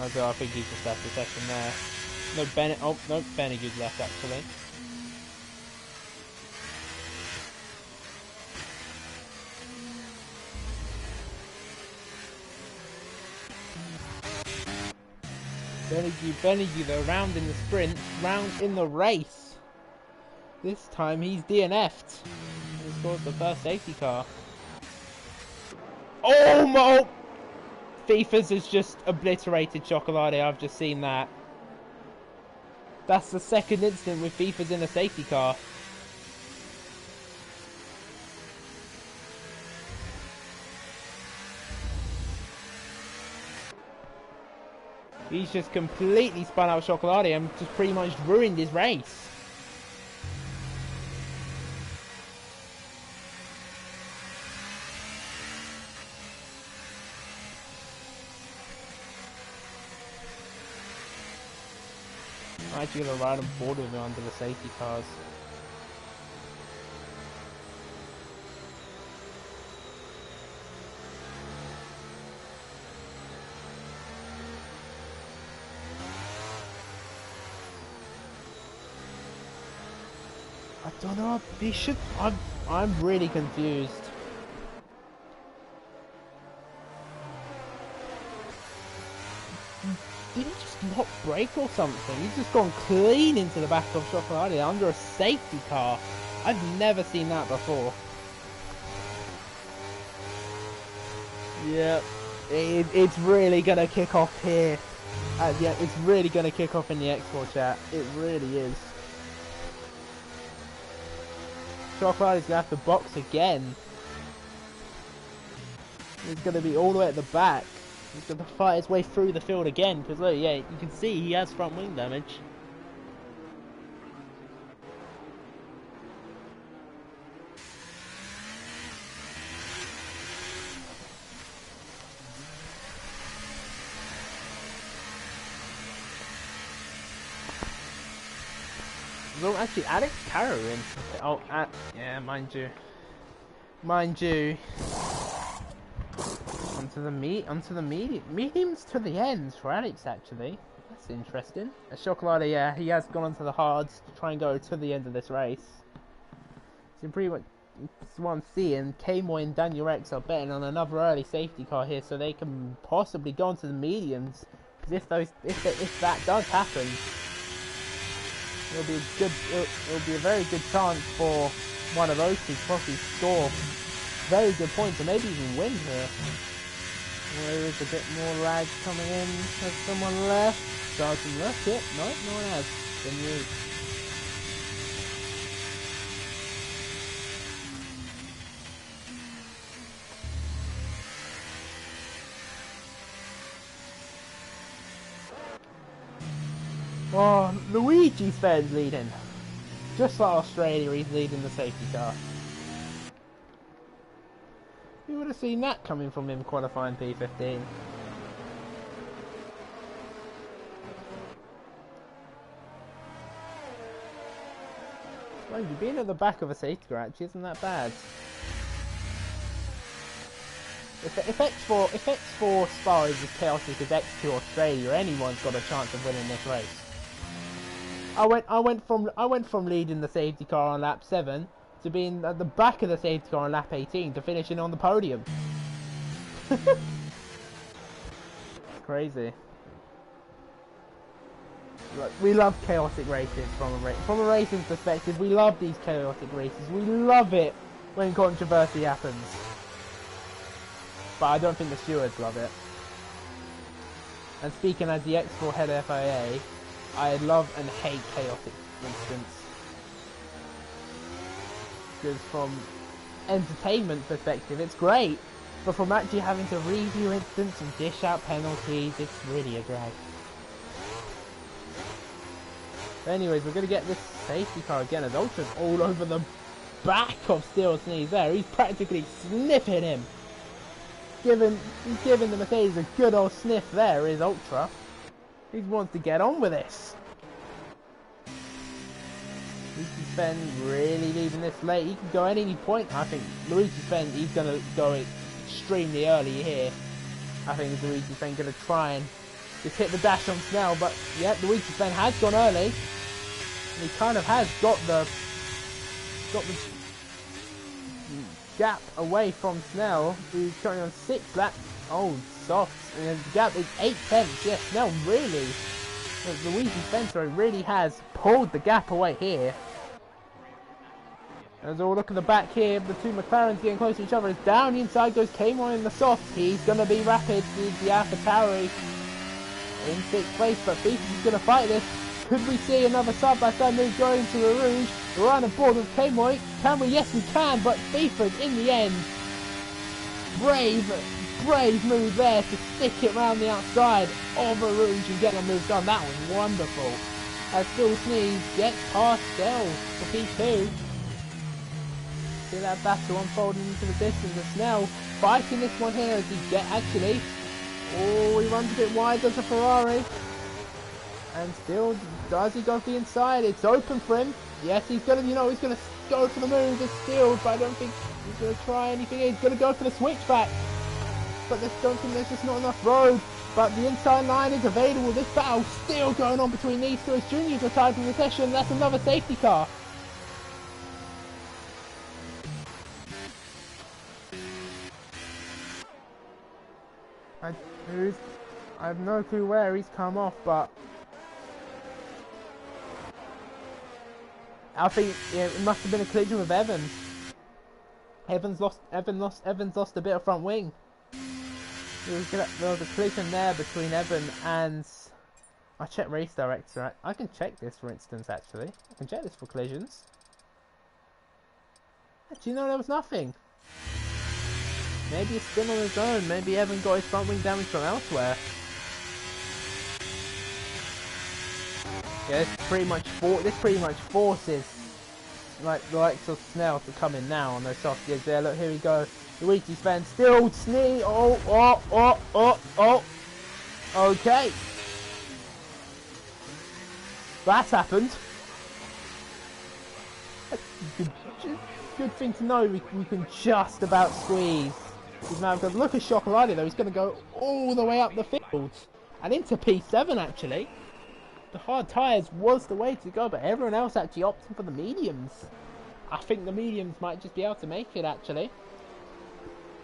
Although I think he's just left the session there. No, Benegu's left actually. Benegu though, round in the sprint, round in the race. This time he's DNF'd. He scores the first safety car. Oh my! FIFA's has just obliterated Chocolate. I've just seen that. That's the second incident with FIFA's in a safety car. He's just completely spun out Chocolate and just pretty much ruined his race. I'm actually going to ride on board with him under the safety cars. I don't know, he should... I'm really confused. Did he just not brake or something? He's just gone clean into the back of Chocolate under a safety car. I've never seen that before. Yep, it's really gonna kick off here. Yeah, it's really gonna kick off in the X4 chat. It really is. Chocolate is gonna have to box again. He's gonna be all the way at the back. He's gonna fight his way through the field again, because look, yeah, you can see he has front wing damage. Well, actually, Alex Carroll. Oh, yeah, mind you. Onto the mediums to the ends for Alex, actually. That's interesting. Chocolate, yeah, he has gone onto the hards to try and go to the end of this race. So pretty much, what I'm seeing, K-Moy and Daniel X are betting on another early safety car here, so they can possibly go onto the mediums. Because if that does happen, it'll be a very good chance for one of those two to possibly score very good points and maybe even win here. There is a bit more lag coming in. Has someone left? Sergeant left it? No, no one has. Then you. Oh, Luigi's Sven's leading. Just like Australia, he's leading the safety car. You would have seen that coming from him qualifying P15. Mind you, being at the back of a safety car actually isn't that bad. If X4 Spa is as chaotic as X2 Australia, anyone's got a chance of winning this race. I went from leading the safety car on lap 7 to being at the back of the safety car on lap 18 to finishing on the podium. It's crazy. Look, we love chaotic races from a racing perspective. We love these chaotic races. We love it when controversy happens. But I don't think the stewards love it. And speaking as the X4 head FIA, I love and hate chaotic incidents. Because from entertainment perspective, it's great. But from actually having to review incidents and dish out penalties, it's really a drag. But anyways, we're going to get this safety car again as Ultra's all over the back of Steel Sneeze there. He's practically sniffing him. Giving the Mercedes a good old sniff there is Ultra. He wants to get on with this. Luigi Sven really leaving this late. He can go at any point. I think Luigi Sven, he's going to go extremely early here. I think Luigi Sven going to try and just hit the dash on Snell. But yeah, Luigi Sven has gone early. And he kind of has got the gap away from Snell, who's currently on 6 laps. Oh, soft. And the gap is 8/10. Yes, Snell really, Luigi Spencer really has pulled the gap away here. As we'll look at the back here, the two McLarens getting close to each other. As down the inside goes K-Moy in the soft. He's going to be rapid. He's the AlphaTauri in 6th place, but Beef is going to fight this. Could we see another side-by-side move going into the Rouge? We're on board with K-Moy. Can we? Yes, we can, but Beeford in the end. Brave brave move there to stick it round the outside of a Rouge and get the move done. That was wonderful. As Still Sneeze gets past Snell for P2. See that battle unfolding into the distance. And Snell fighting this one here as he actually. Oh, he runs a bit wide, does a Ferrari. And still, does he go for the inside? It's open for him. Yes, he's gonna, he's gonna go for the move. It's still, but I don't think he's gonna try anything. He's gonna go for the switchback. But I don't think there's just not enough road. But the inside line is available. This battle still going on between these two as Junior's retired from the session. That's another safety car. I have no clue where he's come off, but I think it must have been a collision with Evans. Evans lost a bit of front wing. There was a collision there between Evan and... I checked race director. I can check this, for instance, actually. I can check this for collisions. Actually, no, there was nothing. Maybe it's still on his own. Maybe Evan got his front wing damage from elsewhere. Yeah, this pretty much forces like the likes of Snell to come in now on those soft gigs there. Look, here we go. Luigi's fan still Snee. Oh. Okay. That's happened. Good thing to know. We can just about squeeze. Look at Chocolate though. He's going to go all the way up the field and into P7 actually. The hard tyres was the way to go, but everyone else actually opting for the mediums. I think the mediums might just be able to make it actually.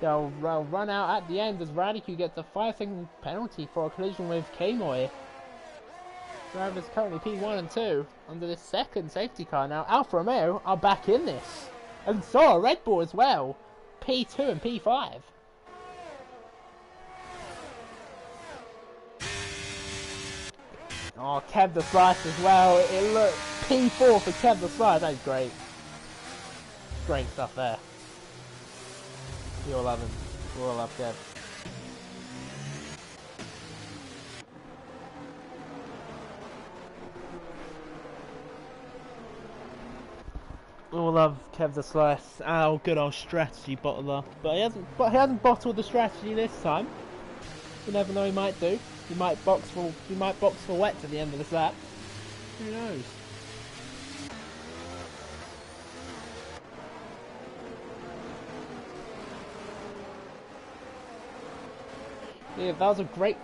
They'll run out at the end as Radicu gets a 5-second penalty for a collision with K-Moy. Drivers currently P1 and 2 under this second safety car now. Alfa Romeo are back in this. And so are Red Bull as well. P2 and P5. Oh, Kev the Slice as well. It looked P4 for Kev the Slice. That is great. Great stuff there. We all love him. We all love Kev. We all love Kev the Slice. Oh, good old strategy bottler. But he hasn't bottled the strategy this time. You never know, he might do. He might box for wets at the end of this lap. Who knows? Yeah, that was a great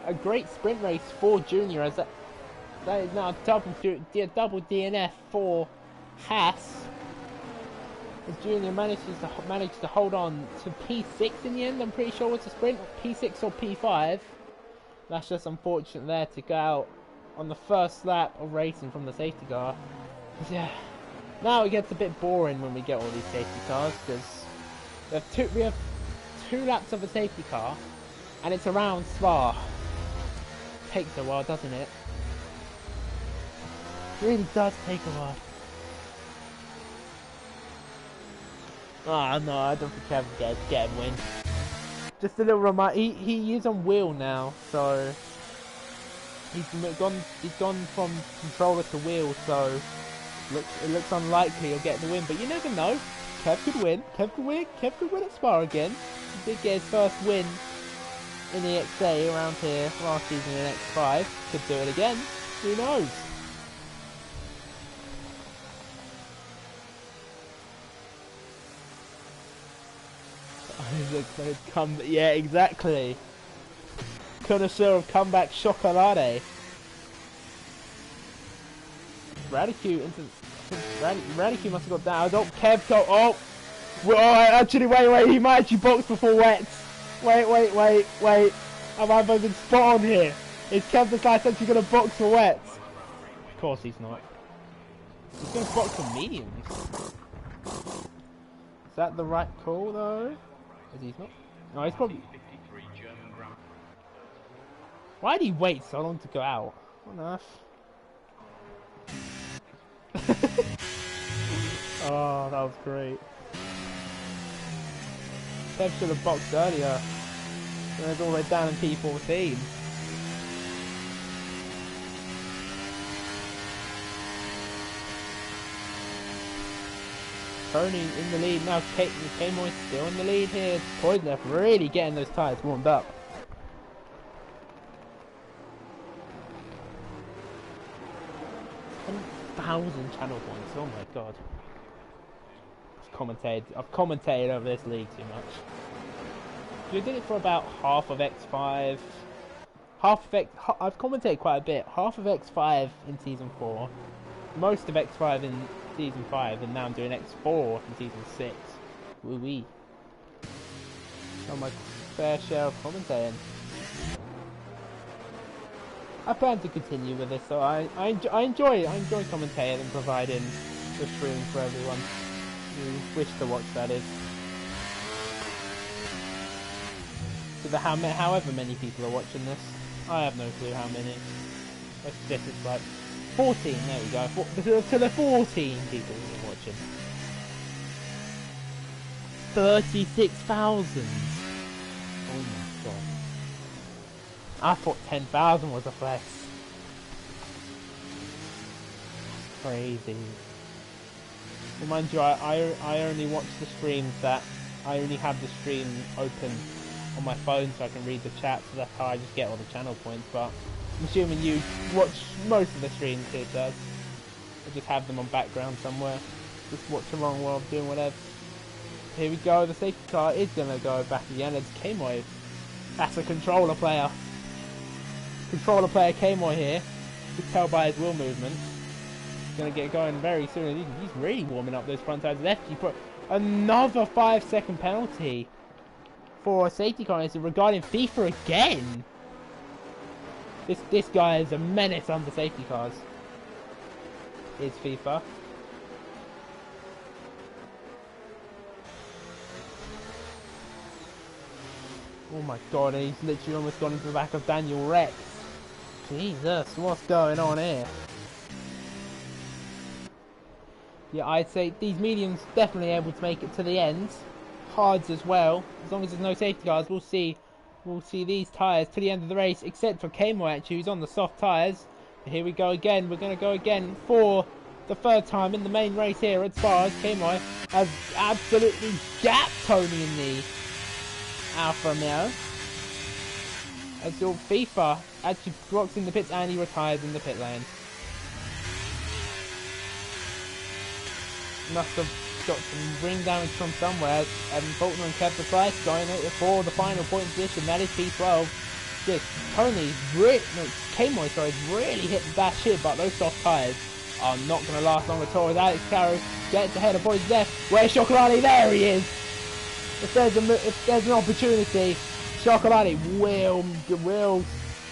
sprint race for Junior, as that is now a double DNF for Haas. As Junior managed to hold on to P6 in the end. I'm pretty sure it was a sprint, P6 or P5. That's just unfortunate there to go out on the first lap of racing from the safety car. Yeah, now it gets a bit boring when we get all these safety cars because we have two laps of a safety car, and it's around Spa. Takes a while, doesn't it? It really does take a while. Oh no, I don't think I can get a win. Just a little reminder, he is on wheel now, so he's gone from controller to wheel, so it looks unlikely he'll get the win, but you never know. Kev could win. Kev could win at Spa again. He did get his first win in the EXA around here last season in X5. Could do it again. Who knows? Yeah, exactly. Connoisseur of comeback chocolate. Radicu must have got down. Don't Kev go. Oh, actually, wait. He might actually box before wets. Wait. Have I been spot on here? Is Kev the Slice actually going to box for wets? Of course he's not. He's going to box for mediums. Is that the right call though? Is he not? No, he's probably... Why did he wait so long to go out? What on earth? Oh, that was great. Kev should have boxed earlier. And it's all the way down in P14. Tony in the lead now. K-Moy's still in the lead here. Poison Death really getting those tyres warmed up. 10,000 channel points. Oh my god. I've commentated over this league too much. We did it for about half of X5. I've commentated quite a bit. Half of X5 in Season 4. Most of X5 in Season 5. And now I'm doing X4 in Season 6. Woo-wee. Got my fair share of commentating. I plan to continue with this, so I enjoy commentating and providing the stream for everyone who wish to watch, that is. To the however many people are watching this, I have no clue how many. This is like 14. There we go. To the 14 people who are watching. 36,000. Oh my god. I thought 10,000 was a flex. That's crazy. Well, mind you, I only watch the streams that I only have the stream open on my phone so I can read the chat, so that's how I just get all the channel points. But I'm assuming you watch most of the streams here, does. I just have them on background somewhere, just watch along while I'm doing whatever. Here we go, the safety car is gonna go back again. It's K-Moy. That's a controller player. Controller player K-Moy here. You can tell by his wheel movements. He's gonna get going very soon. He's really warming up those front tires. Left, you put another 5-second penalty for a safety car regarding FIFA again. This guy is a menace under safety cars. Is FIFA. Oh my god, he's literally almost gone into the back of Daniel Rex. Jesus, what's going on here? Yeah, I'd say these mediums definitely able to make it to the end. Hards as well. As long as there's no safety cars, we'll see these tyres to the end of the race, except for K-Moy actually, who's on the soft tyres. Here we go again. We're going to go again for the third time in the main race here at Spa. K-Moy has absolutely gapped Tony in the Alfa Romeo. As your FIFA actually blocks in the pits and he retires in the pit lane. Must have got some ring damage from somewhere. And Bolton and Kev the Price going for the final point position. That is P12. Just Tony, K-Moy, sorry, really hit the dash here, but those soft tyres are not going to last long at all. As Alex Caro gets ahead of boys left. Where's Chocolati? There he is. If there's an opportunity, Chocolati will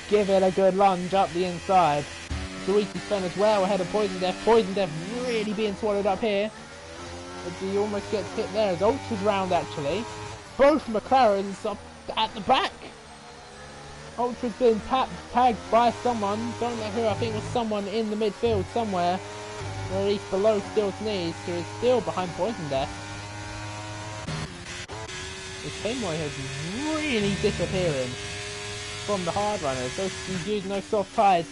give it a good lunge up the inside. Luigi Sven as well ahead of Poison Death. Poison Death really being swallowed up here. As he almost gets hit there as Ultra's round actually. Both McLarens up at the back. Ultra's been tagged by someone, don't know who, I think it was someone in the midfield somewhere. Or at least below Steele's knees, who is still behind Poison Death. K-Moy is really disappearing from the hard runners. He's using those soft tyres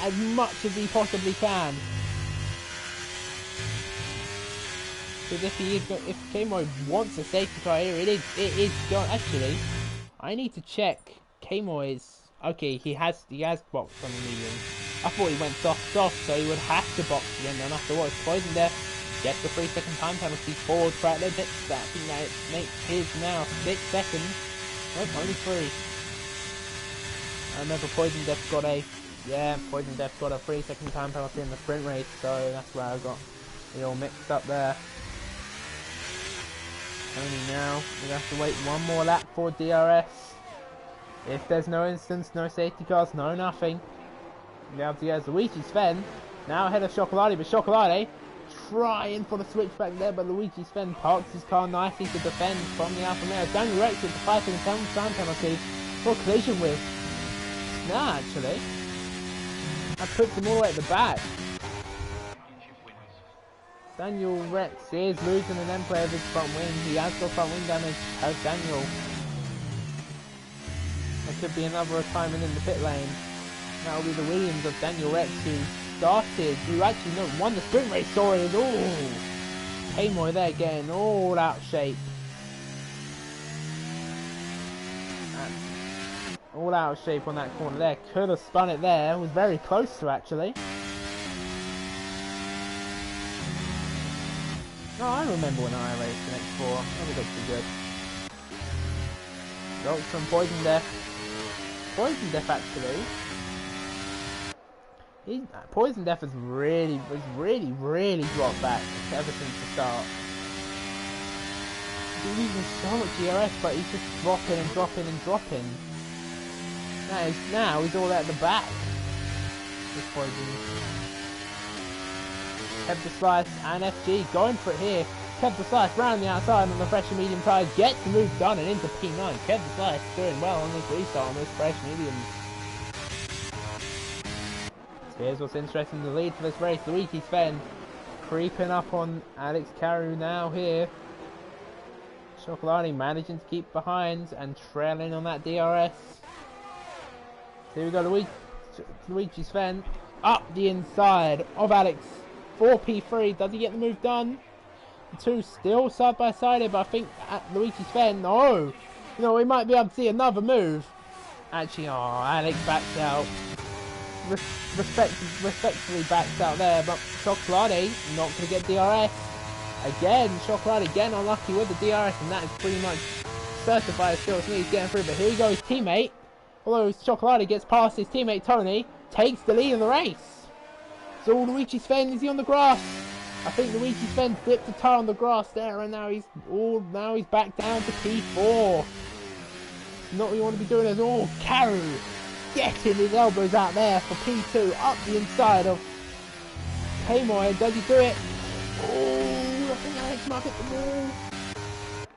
as much as he possibly can. Because if K-Moy wants a safety car here, it is gone. Actually, I need to check K-Moy's. Okay, he has boxed on the medium. I thought he went soft, so he would have to box again. Then afterwards, Poison Death gets the 3-second time penalty forward track limit. That makes his now 6 seconds. Nope, only 3. I remember Poison Death got a 3-second time penalty in the sprint race, so that's where I got it all mixed up there. Only now we have to wait one more lap for DRS. If there's no instance, no safety cars, no nothing. We have to get Luigi Sven now ahead of Chocolati, but Chocolati trying for the switchback there, but Luigi Sven parks his car nicely to defend from the Alfa Romeo. Daniel Rex with the 5-second time penalty for collision with. Nah, actually. That puts him all the way at the back. Daniel Rex is losing an end play of his front wing. He has got front wing damage as Daniel. could be another retirement in the pit lane. That'll be the Williams of Daniel Rex, who actually won the sprint race, sorry. Ooh, K-Moy there getting all out of shape. All out of shape on that corner there. Could have spun it there. Was very close to, actually. No, I remember when I raced an X4. That was actually good. Results from Poison Death. Poison Death, actually. Poison Death has really dropped back ever since the start. He's using so much DRS, but he's just dropping and dropping and dropping. Now he's all at the back. This Poison. Kev the Slice and FG going for it here. Kev the Slice round the outside on the fresh and medium tyres, gets the move done and into P9. Kev the Slice doing well on this restart on this fresh medium. So here's what's interesting, the lead for this race. Luigi Sven creeping up on Alex Carew now here. Chocolati managing to keep behind and trailing on that DRS. Here we go, Luigi Sven up the inside of Alex. 4P3, does he get the move done? The two still side by side here, but I think Luigi Sven, no, we might be able to see another move. Actually, Alex backs out. Respectfully backs out there, but Chocolati not going to get DRS. Again, Chocolati again unlucky with the DRS, and that is pretty much certified still. So he's getting through, but here he goes, teammate. Although Chocolati gets past his teammate Tony, takes the lead in the race. So Luigi Sven, is he on the grass? I think Luigi Sven dipped the tire on the grass there, and now he's back down to P4. Not what you want to be doing at all. Carew getting his elbows out there for P2, up the inside of K-Moy. Does he do it? Oh, I think Alex might have hit the wall.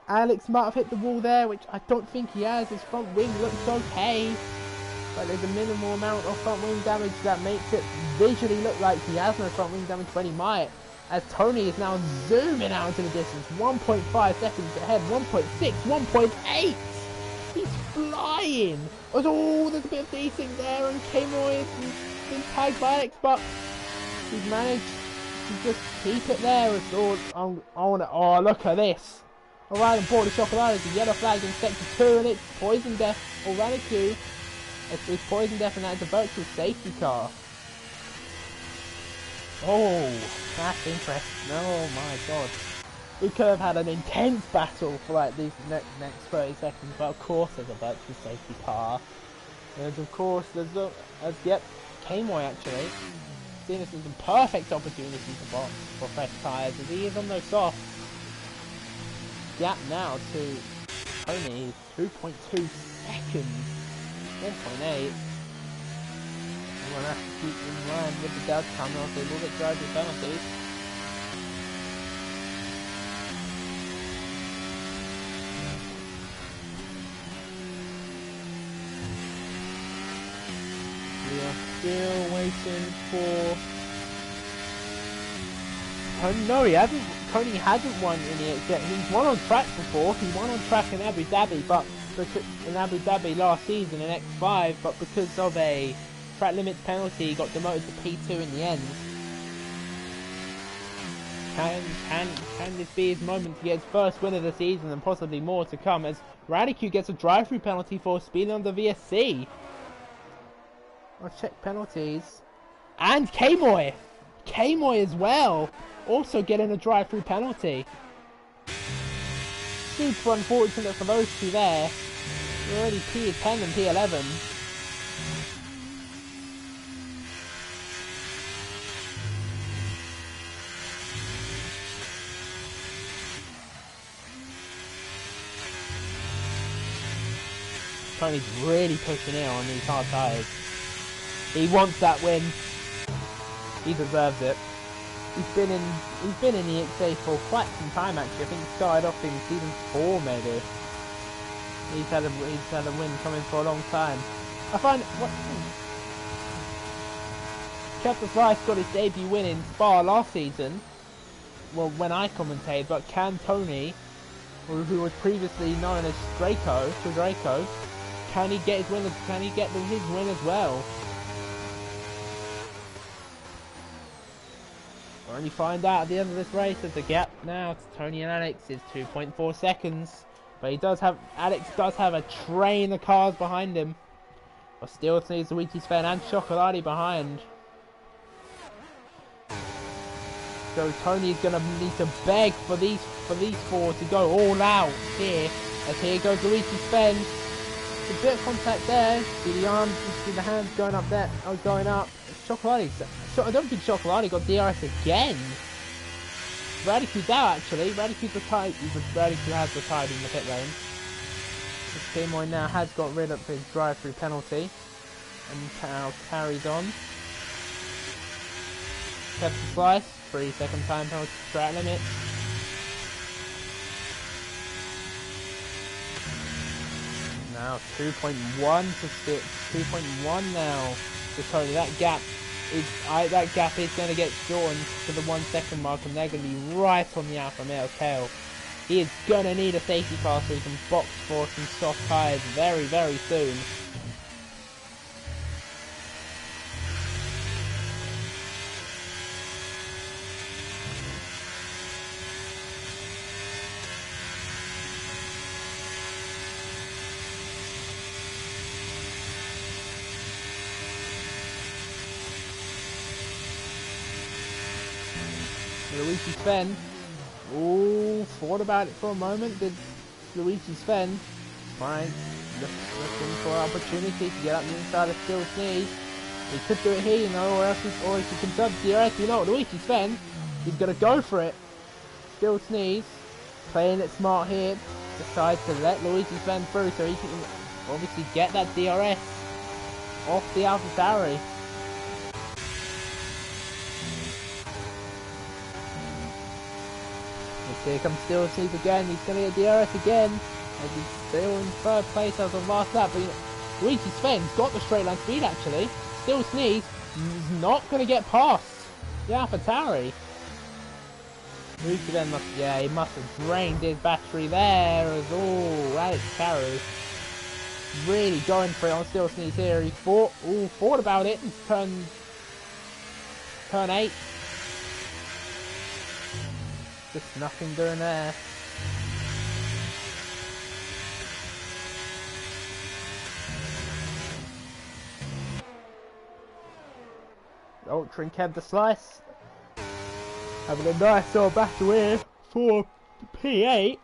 Alex might have hit the wall there, which I don't think he has. His front wing looks okay, but there's a minimal amount of front wing damage that makes it visually look like he has no front wing damage, but he might, as Tony is now zooming out into the distance. 1.5 seconds ahead, 1.6, 1.8. He's flying. Oh, there's a bit of desync there, and K-Moy has been tagged by Alex, but he's managed to just keep it there. Oh, look at this. Alright, and Border Chocolate is a yellow flag in sector 2, and it's Poison Death or Radicu. It's Poison Death, and that's a virtual safety car. Oh, that's interesting. Oh my god. We could have had an intense battle for like these next 30 seconds, but of course there's a virtual safety car. And of course there's yep, K-Moy actually. Seeing this as a perfect opportunity to box for fresh tyres, as he is on those soft. Gap now to Tony, 2.2 seconds, 1.8. I'm going to have to keep in line with the Dodge tunnel, so we'll get driver penalties. We are still waiting for... No, Tony hasn't won in EXA. He's won on track before. He won on track in Abu Dhabi, but in Abu Dhabi last season in X5, but because of a track limits penalty, he got demoted to P2 in the end. Can this be his moment to get his first win of the season, and possibly more to come, as Radicu gets a drive-through penalty for speeding on the VSC. I'll check penalties. And K-Moy! K-Moy as well! Also getting a drive-through penalty. Super unfortunate for those two there. We're already P10 and P11. Tony's really pushing in on these hard tyres. He wants that win. He deserves it. He's been in the EXA for quite some time actually. I think he started off in season 4 maybe. He's had a win coming for a long time. I find Captain Slice got his debut win in Spa last season. Well, when I commentated, but can Tony, who was previously known as Draco, Can he get his win? Can he get his win as well? We'll only find out at the end of this race. As the gap now to Tony and Alex is 2.4 seconds. But Alex does have a train of cars behind him. But still needs Luigi Sven and Chocolati behind. So Tony's gonna need to beg for these four to go all out here. As here goes Luigi Sven. A bit of contact there. See the arms, see the hands going up there. Oh, going up. Chocolati. I don't think Chocolati got DRS again. Radicu's out actually. Radicu's retired. Radicu has retired in the pit lane. This Team now has got rid of his drive-through penalty. And now carries on. Kept the slice. 3-second time penalty track limit. Now 2.1 to 6. 2.1 now. So Tony, that gap is going to get shortened to the 1 second mark, and they're going to be right on the Alfa Romeo's tail. He is going to need a safety car so he can box for some soft tyres very, very soon. Luigi Sven. Ooh, thought about it for a moment. Did Luigi Sven find looking for an opportunity to get up the inside of Still's knees? He could do it here, you know, or if he can sub DRS, you know what, Luigi Sven, he's gonna go for it. Still sneeze, playing it smart here, decides to let Luigi Sven through so he can obviously get that DRS off the AlphaTauri. Here comes Still Sneeze again, he's going to get DRS again, and he's still in third place as of last lap, but Luigi Sven's got the straight line speed actually. Still Sneeze is not going to get past the AlphaTauri. Luigi Sven he must have drained his battery there as all. Alex Caru really going for it on Still Sneeze here. He thought about it, and turn 8. Just nothing doing there. Ultra and Kev the Slice having a nice little battle here for P8.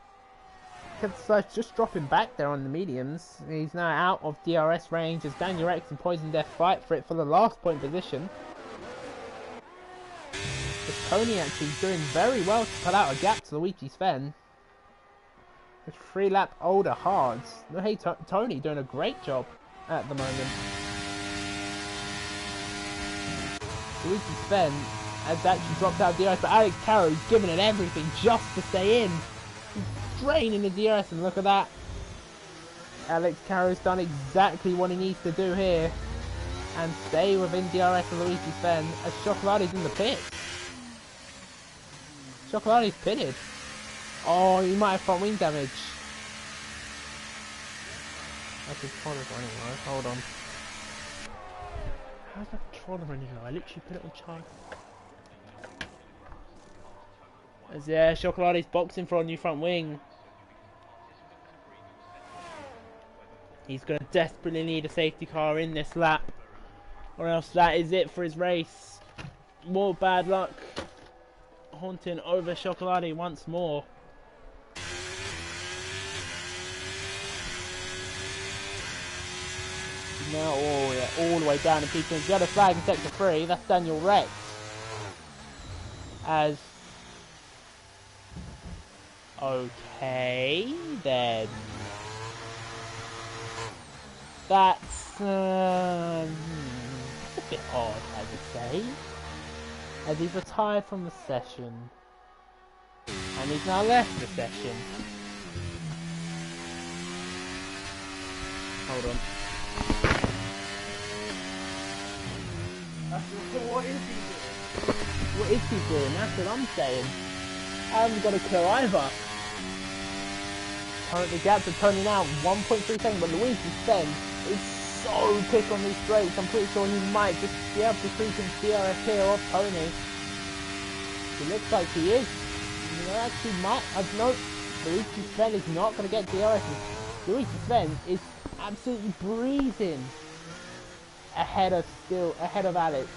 Kev the Slice just dropping back there on the mediums. He's now out of DRS range as Daniel Rex and Poison Death fight for it for the last point position. Tony actually doing very well to cut out a gap to Luigi Sven. With 3 lap older hards. Hey, Tony doing a great job at the moment. Luigi Sven has actually dropped out of DRS, but Alex Caru's giving it everything just to stay in. He's draining the DRS, and look at that. Alex Caru's done exactly what he needs to do here and stay within DRS of Luigi Sven as Chocolati's in the pits. Chocolati's pitted. Oh, he might have front wing damage. That's his controller anyway. Hold on. How's that controller running now? I literally put it on charge. As Chocolati's boxing for a new front wing. He's going to desperately need a safety car in this lap, or else that is it for his race. More bad luck haunting over Chocolati once more. Now, all the way down and people get a flag in sector 3. That's Daniel Rex. As okay then. That's a bit odd, I would say. As he's retired from the session. And he's now left the session. Hold on. What is he doing? What is he doing? That's what I'm saying. I haven't got a clue either. The gap to Tony now 1.3 seconds, but Luigi Sven is so quick on these straights. I'm pretty sure he might just be able to creep in DRS here off Tony. It looks like he is. You know, actually might. I don't know. Luigi Sven is not going to get DRS. Luigi Sven is absolutely breezing ahead of Alex.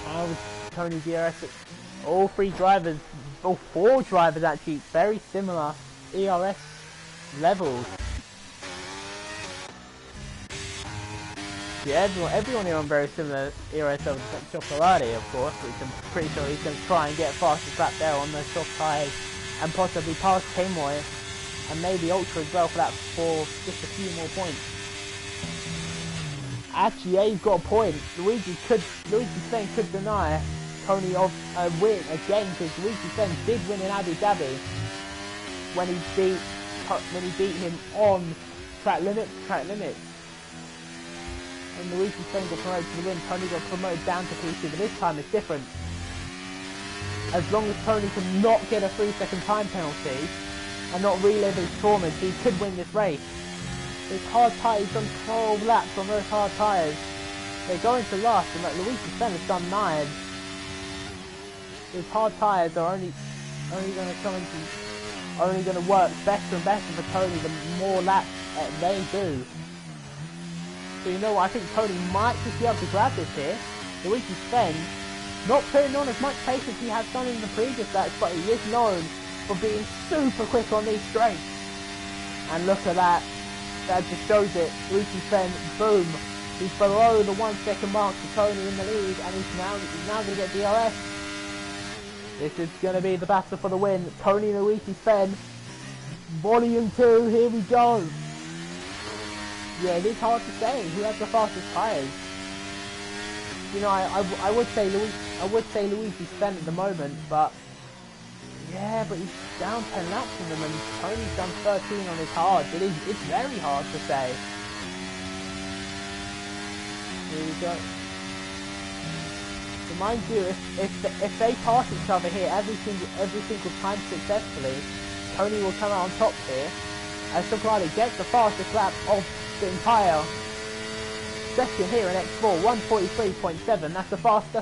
How was Tony DRS? All three drivers, or four drivers actually, very similar ERS levels. Yeah, everyone here on very similar ERS levels except Chocolati, of course, which I'm pretty sure he's going to try and get fastest lap there on the soft tyres and possibly pass K-Moy and maybe Ultra as well for just a few more points. Actually, yeah, you've got a point. Luigi Sven could deny Tony of a win again, because Luigi Sven did win in Abu Dhabi when he beat him on track limits. And Luigi Sven got promoted to the win. Tony got promoted down to P2, but this time it's different. As long as Tony can not get a 3-second time penalty and not relive his traumas, he could win this race. His hard tyres, he's done 12 laps on those hard tyres. They're going to last, and like Luigi Sven has done 9. His hard tyres are only going to work better and better for Tony the more laps they do. So you know what, I think Tony might just be able to grab this here. Luigi Sven not putting on as much pace as he has done in the previous laps, but he is known for being super quick on these straights. And look at that. That just shows it. Luigi Sven, boom. He's below the 1 second mark to Tony in the lead, and he's now going to get DRS. This is going to be the battle for the win. Tony Luigi Sven, Volume 2, here we go. Yeah, it is hard to say who has the fastest tyres. You know, I would say Luigi Sven at the moment, but yeah, but he's down 10 laps in them, and Tony's done 13 on his hards. It's very hard to say. Here we go. So mind you, if they pass each other here every single time successfully, Tony will come out on top here, as Chocolati gets the fastest lap of the entire session here in X4, 1:43.7. That's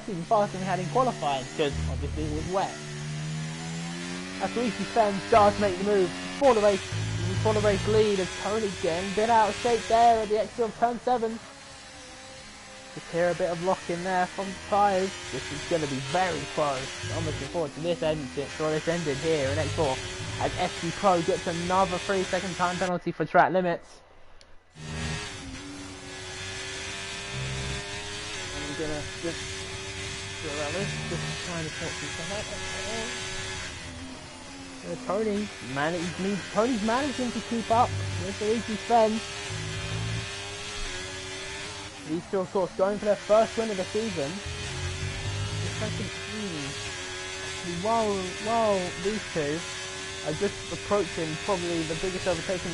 even faster than we had in qualifying, because obviously it was wet. As Luigi Sven does make the move for the race lead, as Tony getting a bit out of shape there at the exit of turn 7. Just hear a bit of lock in there from the tyres. This is going to be very close. I'm looking forward to this ending here in X4, as SG Pro gets another 3-second time penalty for track limits. I'm gonna just go around this, just trying to talk people out. Tony's managing to keep up with Luigi Sven. These two, of course, going for their first win of the season. While these two are just approaching probably the biggest overtaking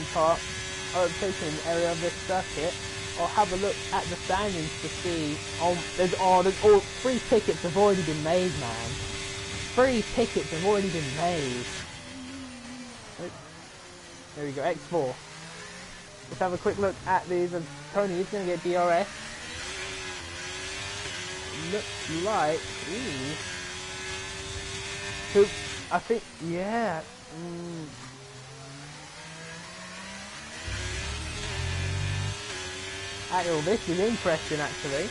area of this circuit, I'll have a look at the standings to see. There's 3 tickets have already been made, man. 3 tickets have already been made. There we go, X4. Let's have a quick look at these, and Tony is going to get DRS. Looks like, I think, yeah. Actually, this is interesting. Actually,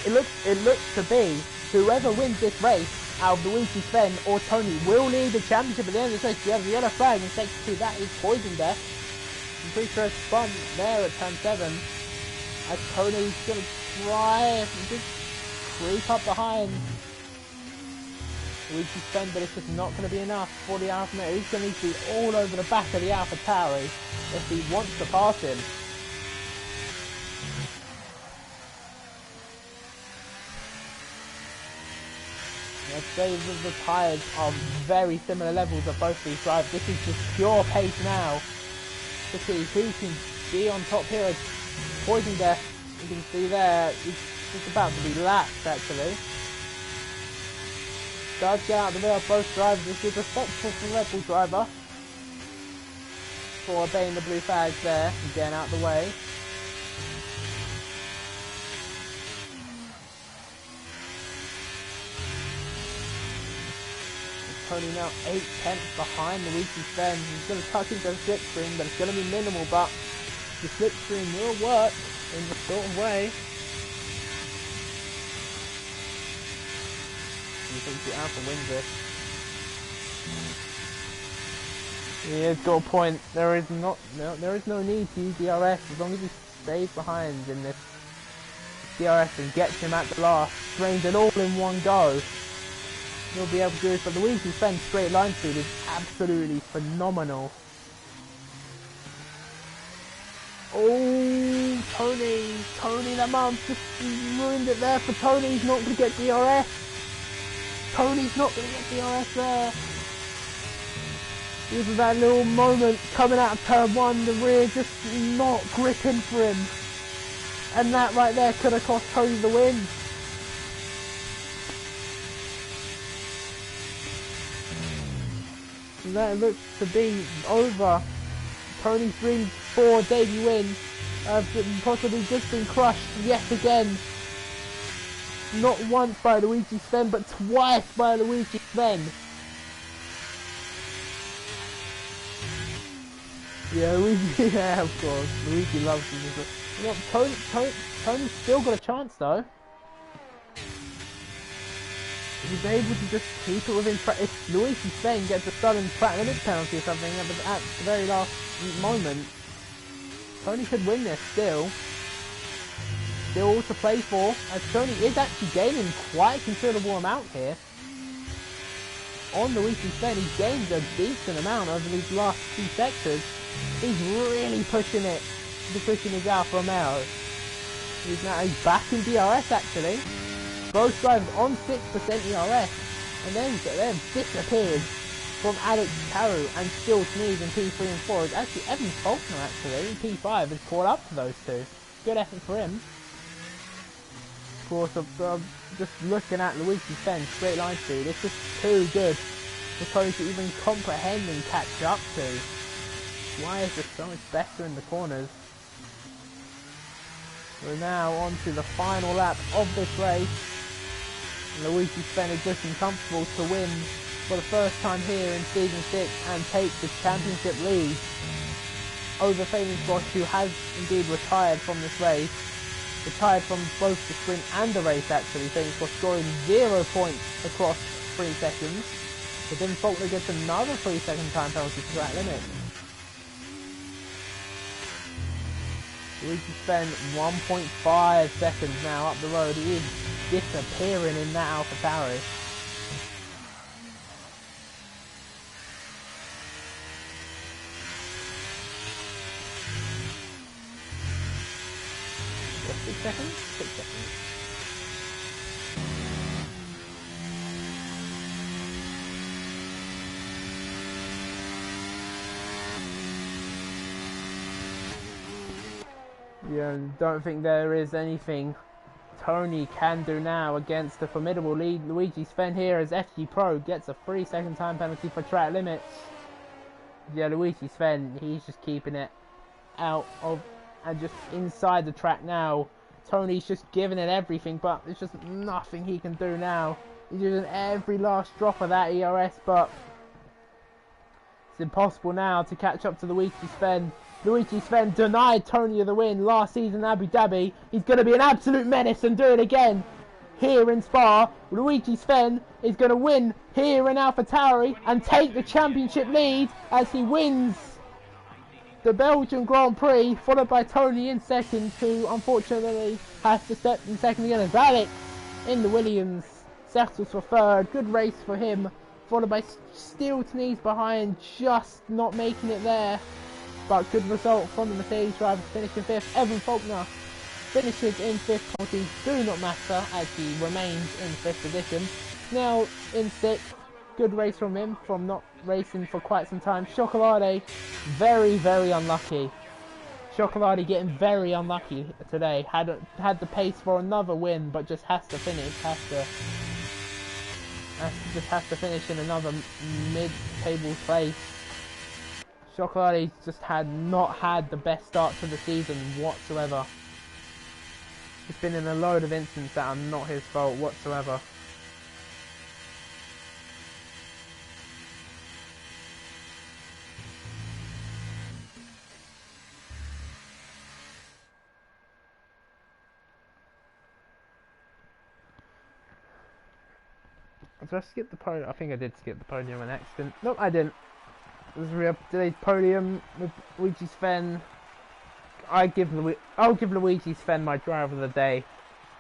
it looks to be whoever wins this race out of Luigi Sven or Tony will lead the championship at the end of the race. You have the yellow flag in sector 2. That is Poison Death. I'm pretty sure it's spun there at turn 7. As Tony's gonna try and just creep up behind Luigi Sven, but it's just not going to be enough for the Alpha Male. He's going to need to be all over the back of the Alpha Tauri if he wants to pass him. I'd say that the tyres are very similar levels of both these drivers. This is just pure pace now to see who can be on top here. Poison Death, you can see there, it's about to be lapped actually. does get out of the way of both drivers. This is respectful from Red Bull driver for obeying the blue flags there and getting out of the way. Tony now 8/10 behind Luigi Sven. He's going to touch into the slipstream, but it's going to be minimal, but the slipstream will work in the sort of way. You think the Alpha wins this? He has got a point. There is no need to use DRS as long as he stays behind in this DRS and gets him at the last, drains it all in one go. He'll be able to do this, but Luigi Sven's straight line speed is absolutely phenomenal. Oh, Tony the month just ruined it there for Tony. He's not going to get DRS. Tony's not going to get DRS there. This is that little moment coming out of turn 1, the rear just not gripping for him. And that right there could have cost Tony the win. That looks to be over. Tony's dream for debut win possibly just been crushed yet again. Not once by Luigi Sven, but twice by Luigi Sven. Yeah, Luigi, yeah, of course. Luigi loves this. You know, Tony's still got a chance though. He's able to just keep it within track. If Luigi Sven gets a sudden track limit penalty or something at the very last moment, Tony could win this still. Still all to play for, as Tony is actually gaining quite a considerable amount here. On Luigi Sven, he's gained a decent amount over these last few sectors. He's really pushing it, pushing his Alfa Romeo. He's back in DRS actually. Both drivers on 6% ERS, and then they've disappeared from Alex Caru and Still Sneeze in P3 and 4. It's actually Evan Faulkner actually in P5 has caught up to those two. Good effort for him. Of course, just looking at Luigi Sven's straight line speed, it's just too good for Tony to even comprehend and catch up to. Why is it so much better in the corners? We're now on to the final lap of this race. Luigi Sven is looking comfortable to win for the first time here in Season 6 and take the championship lead over Famous Bosch, who has indeed retired from this race. Retired from both the sprint and the race actually. Famous Bosch scoring 0 points across 3 seconds. But then Faulkner gets another 3-second time penalty to track limit. Luigi Sven 1.5 seconds now up the road. He is disappearing in that AlphaTauri. What, 6 seconds? 6 seconds. Yeah, don't think there is anything Tony can do now against the formidable lead Luigi Sven here, as FG Pro gets a 3-second time penalty for track limits. Yeah, Luigi Sven, he's just keeping it out of and just inside the track now. Tony's just giving it everything, but there's just nothing he can do now. He's using every last drop of that ERS, but it's impossible now to catch up to Luigi Sven. Luigi Sven denied Tony the win last season in Abu Dhabi. He's going to be an absolute menace and do it again here in Spa. Luigi Sven is going to win here in AlphaTauri and take the championship lead as he wins the Belgian Grand Prix, followed by Tony in second, who unfortunately has to step in second again as Alex in the Williams settles for third. Good race for him, followed by Steel Sneeze behind, just not making it there. But good result from the Mercedes driver, finishing 5th. Evan Faulkner finishes in 5th. Penalties do not matter as he remains in 5th position. Now in 6th. Good race from him, from not racing for quite some time. Chocolade, very, very unlucky. Chocolade getting very unlucky today. Had the pace for another win, but just has to finish. just has to finish in another mid-table place. Chocolati's just not had the best start to the season whatsoever. He's been in a load of incidents that are not his fault whatsoever. Did I skip the podium? I think I did skip the podium on accident. Nope, I didn't. It was a today's podium with Luigi Sven. I'll give Luigi Sven my driver of the day.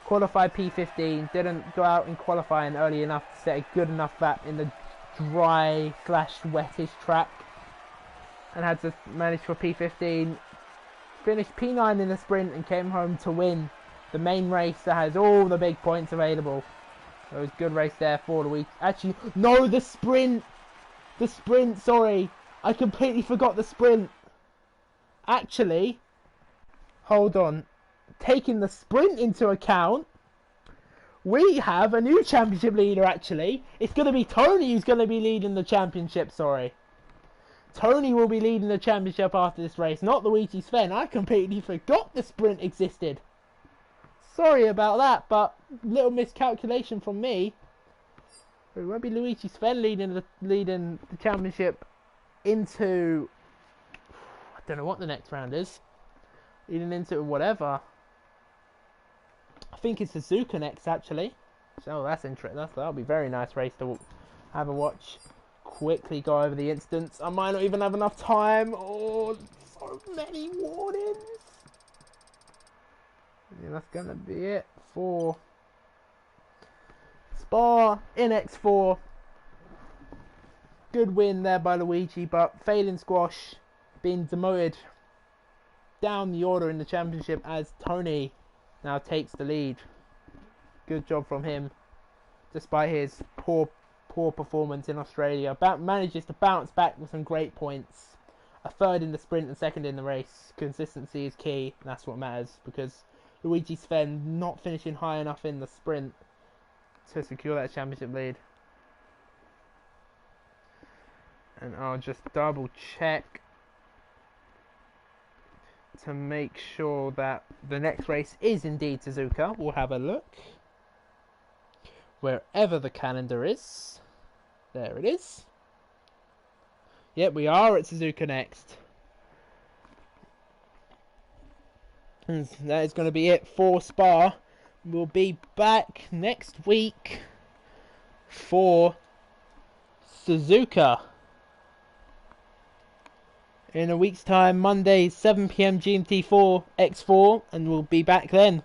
Qualified P15, didn't go out in qualifying early enough to set a good enough lap in the dry / wettish track, and had to manage for P15. Finished P9 in the sprint and came home to win the main race that has all the big points available. It was a good race there for Luigi. Actually, no, the sprint! The sprint, sorry. I completely forgot the sprint. Actually, hold on. Taking the sprint into account, we have a new championship leader, actually. It's going to be Tony who's going to be leading the championship, sorry. Tony will be leading the championship after this race, not Luigi Sven. I completely forgot the sprint existed. Sorry about that, but little miscalculation from me. It won't be Luigi Sven leading the championship into, I don't know what the next round is. Leading into whatever. I think it's Suzuka next, actually. So that's interesting. That'll be a very nice race to have a watch. Quickly go over the incidents. I might not even have enough time. Oh, so many warnings. Yeah, that's gonna be it for Spa in X4. Good win there by Luigi, but failing squash, being demoted down the order in the championship as Tony now takes the lead. Good job from him, despite his poor performance in Australia. Manages to bounce back with some great points. A third in the sprint and second in the race. Consistency is key, and that's what matters, because Luigi Sven not finishing high enough in the sprint to secure that championship lead. And I'll just double check to make sure that the next race is indeed Suzuka. We'll have a look wherever the calendar is. There it is. Yep, we are at Suzuka next. And that is going to be it for Spa. We'll be back next week for Suzuka. In a week's time, Monday, 7 PM GMT4 X4, and we'll be back then.